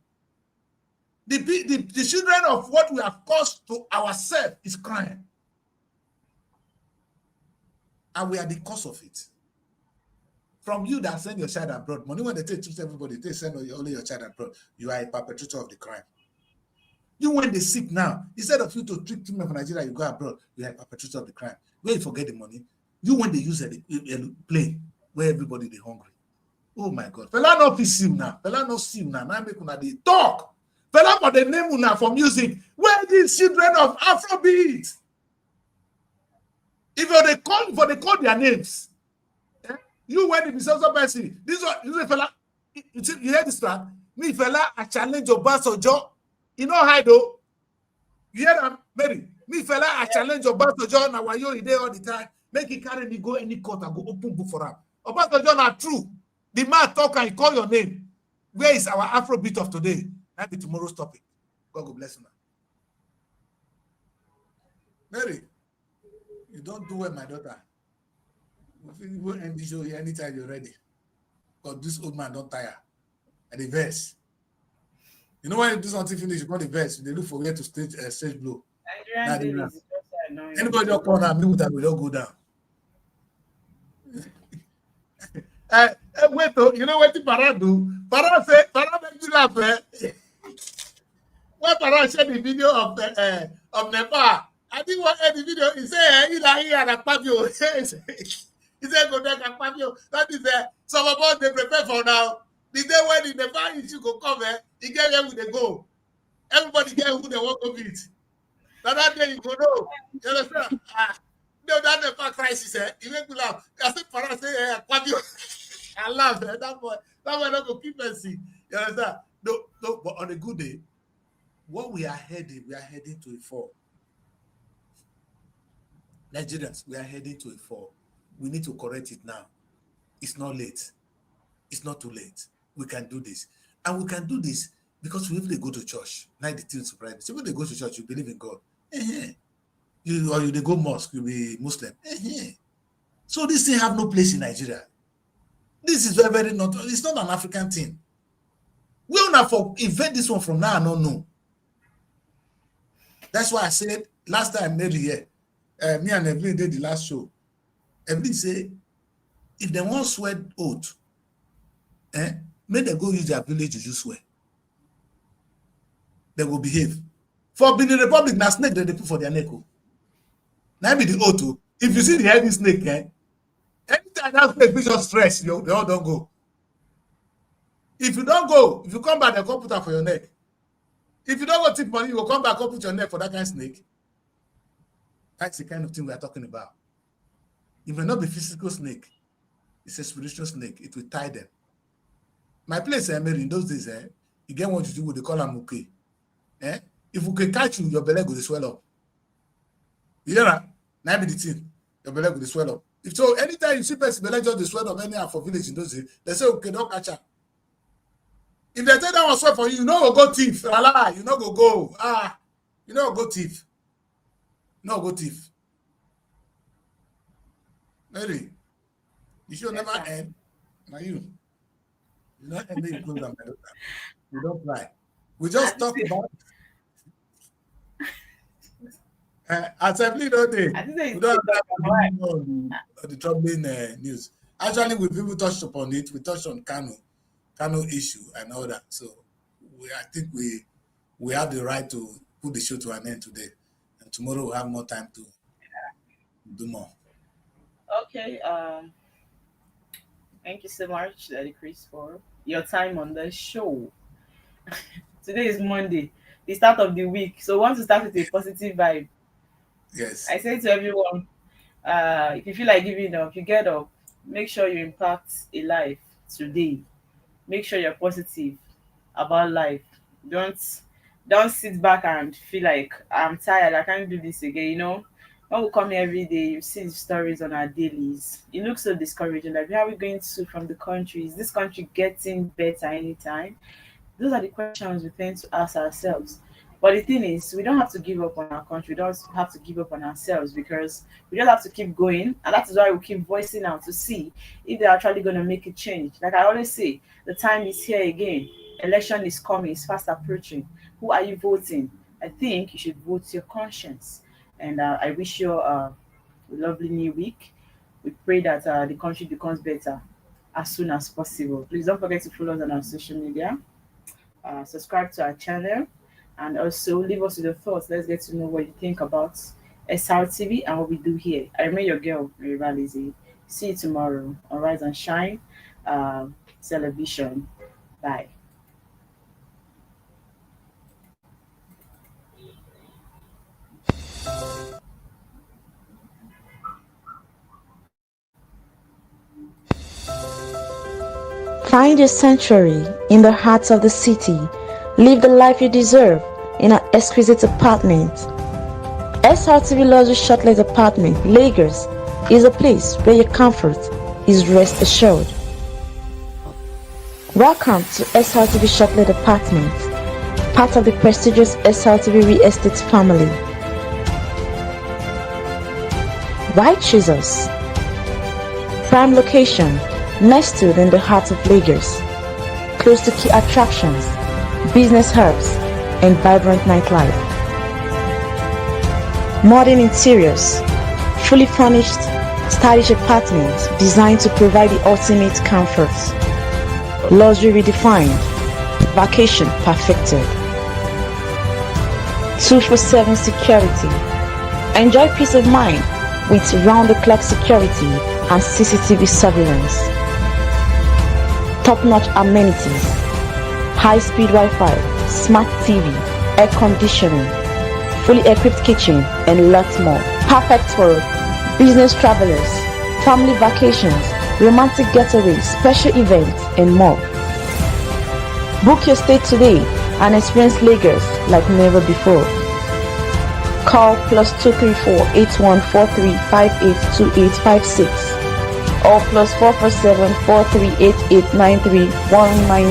The children of what we have caused to ourselves is crime. And we are the cause of it. From you that send your child abroad, money when they take to everybody, they send only your child abroad, you are a perpetrator of the crime. You when they sick now, instead of you to treat treatment for Nigeria, you go abroad, you are a perpetrator of the crime. Where you forget the money, you when they use a plane where everybody they hungry. Oh my God. Fella no see you now. Fella no see you now. Now make una dey talk. Fella for the name una for music. Where these children of Afrobeat? If they call their names. You when the Bisoso person. This is fella. You hear this track? Me fella, I challenge your boss or job. You know how though? You hear that, Mary? Me fella, I challenge your boss or job. Now why you there all the time? Make it carry me go any court and go open book for him. Obasanjo or job are true. The man talk and he call your name. Where is our Afrobeat of today? That be tomorrow's topic. God will bless you now. Mary, you don't do well, my daughter. You will end the show here anytime you're ready. Because this old man don't tire. And the verse. You know when you do something finish, you call the verse. They look for where to stage blow. Anybody don't call now, me with that will all go down. Wait, you know what the Para do? Para make me laugh. When Para shared the video of Nepal, I think what the video he said, he said, go there and Pavio. That is some of us they prepare for now. The day when the Nepal issue go come, he get where they go. Everybody get who they want to beat. Now that day you go know. You understand? No, that Nepal crisis, he make me laugh. I said, Para say, Pavio. I laugh. That boy not go keep us see. You understand? No, but on a good day, what we are heading to a fall. Nigerians, we are heading to a fall. We need to correct it now. It's not late. It's not too late. We can do this. And we can do this because we even go to church. 92 surprise. So when they go to church, you believe in God. You they go mosque, you be Muslim. So this thing have no place in Nigeria. This is very, very not, it's not an African thing. We don't have to invent this one from now and on, no. That's why I said last time, maybe here, me and Evelyn did the last show. Evelyn said, if they want sweat oath, make them go use their village to just swear. They will behave. For Benin Republic, now snake they put for their neck. Now be the oath. If you see the heavy snake, anytime that snake be just stress, they all don't go. If you don't go, if you come back, they'll come put her for your neck. If you don't go tip money, you will come back and put your neck for that kind of snake. That's the kind of thing we are talking about. It may not be physical snake. It's a spiritual snake. It will tie them. My place, Mary, in those days, you get what you do with the color muke. If we can catch you, your belly will swell up. You know that? Now be the thing. Your belly will swell up. If so, anytime you see person belly just swell up anyhow for village in those days, they say, okay, don't catch her. If they take that one sweat for you, you know go thief. Allah, you know go. You know go thief. No go thief. Mary, you should never end. Now you not end the program. We don't fly. We just talk about assembly, don't they? We don't have the troubling news. Actually, we people touched upon it. We touched on Kano issue and all that. So I think we have the right to put the show to an end today. And tomorrow we'll have more time to do more. Okay. Thank you so much, Daddy Chris, for your time on the show. Today is Monday, the start of the week. So we want to start with a positive vibe. Yes. I say to everyone, if you feel like giving up, you get up. Make sure you impact a life today. Make sure you're positive about life. Don't sit back and feel like I'm tired, I can't do this again. You know, when we come here every day, you see the stories on our dailies. It looks so discouraging. Like, where are we going to from the country? Is this country getting better anytime? Those are the questions we tend to ask ourselves. But the thing is, we don't have to give up on our country. We don't have to give up on ourselves, because we just have to keep going. And that is why we keep voicing out to see if they're actually going to make a change. Like I always say, the time is here again. Election is coming. It's fast approaching. Who are you voting? I think you should vote your conscience. And I wish you a lovely new week. We pray that the country becomes better as soon as possible. Please don't forget to follow us on our social media. Subscribe to our channel. And also leave us with your thoughts. Let's get to know what you think about SRTV and what we do here. I remain your girl, Mary Valizi. See you tomorrow on Rise and Shine Television. Bye. Find your sanctuary in the heart of the city. Live the life you deserve in an exquisite apartment. SRTV Luxury Shortlet Apartment, Lagos, is a place where your comfort is rest assured. Welcome to SRTV Shortlet Apartment, part of the prestigious SRTV Real Estate family. Why choose us? Prime location, nestled in the heart of Lagos, close to key attractions, business hubs, and vibrant nightlife. Modern interiors, fully furnished, stylish apartments designed to provide the ultimate comfort. Luxury redefined, vacation perfected. 24/7 security. Enjoy peace of mind with round-the-clock security and CCTV surveillance. Top-notch amenities, high-speed Wi-Fi, smart TV, air conditioning, fully equipped kitchen, and lots more. Perfect for business travelers, family vacations, romantic getaways, special events, and more. Book your stay today and experience Lagos like never before. Call +234 8143 582856 or +447 4388 9319.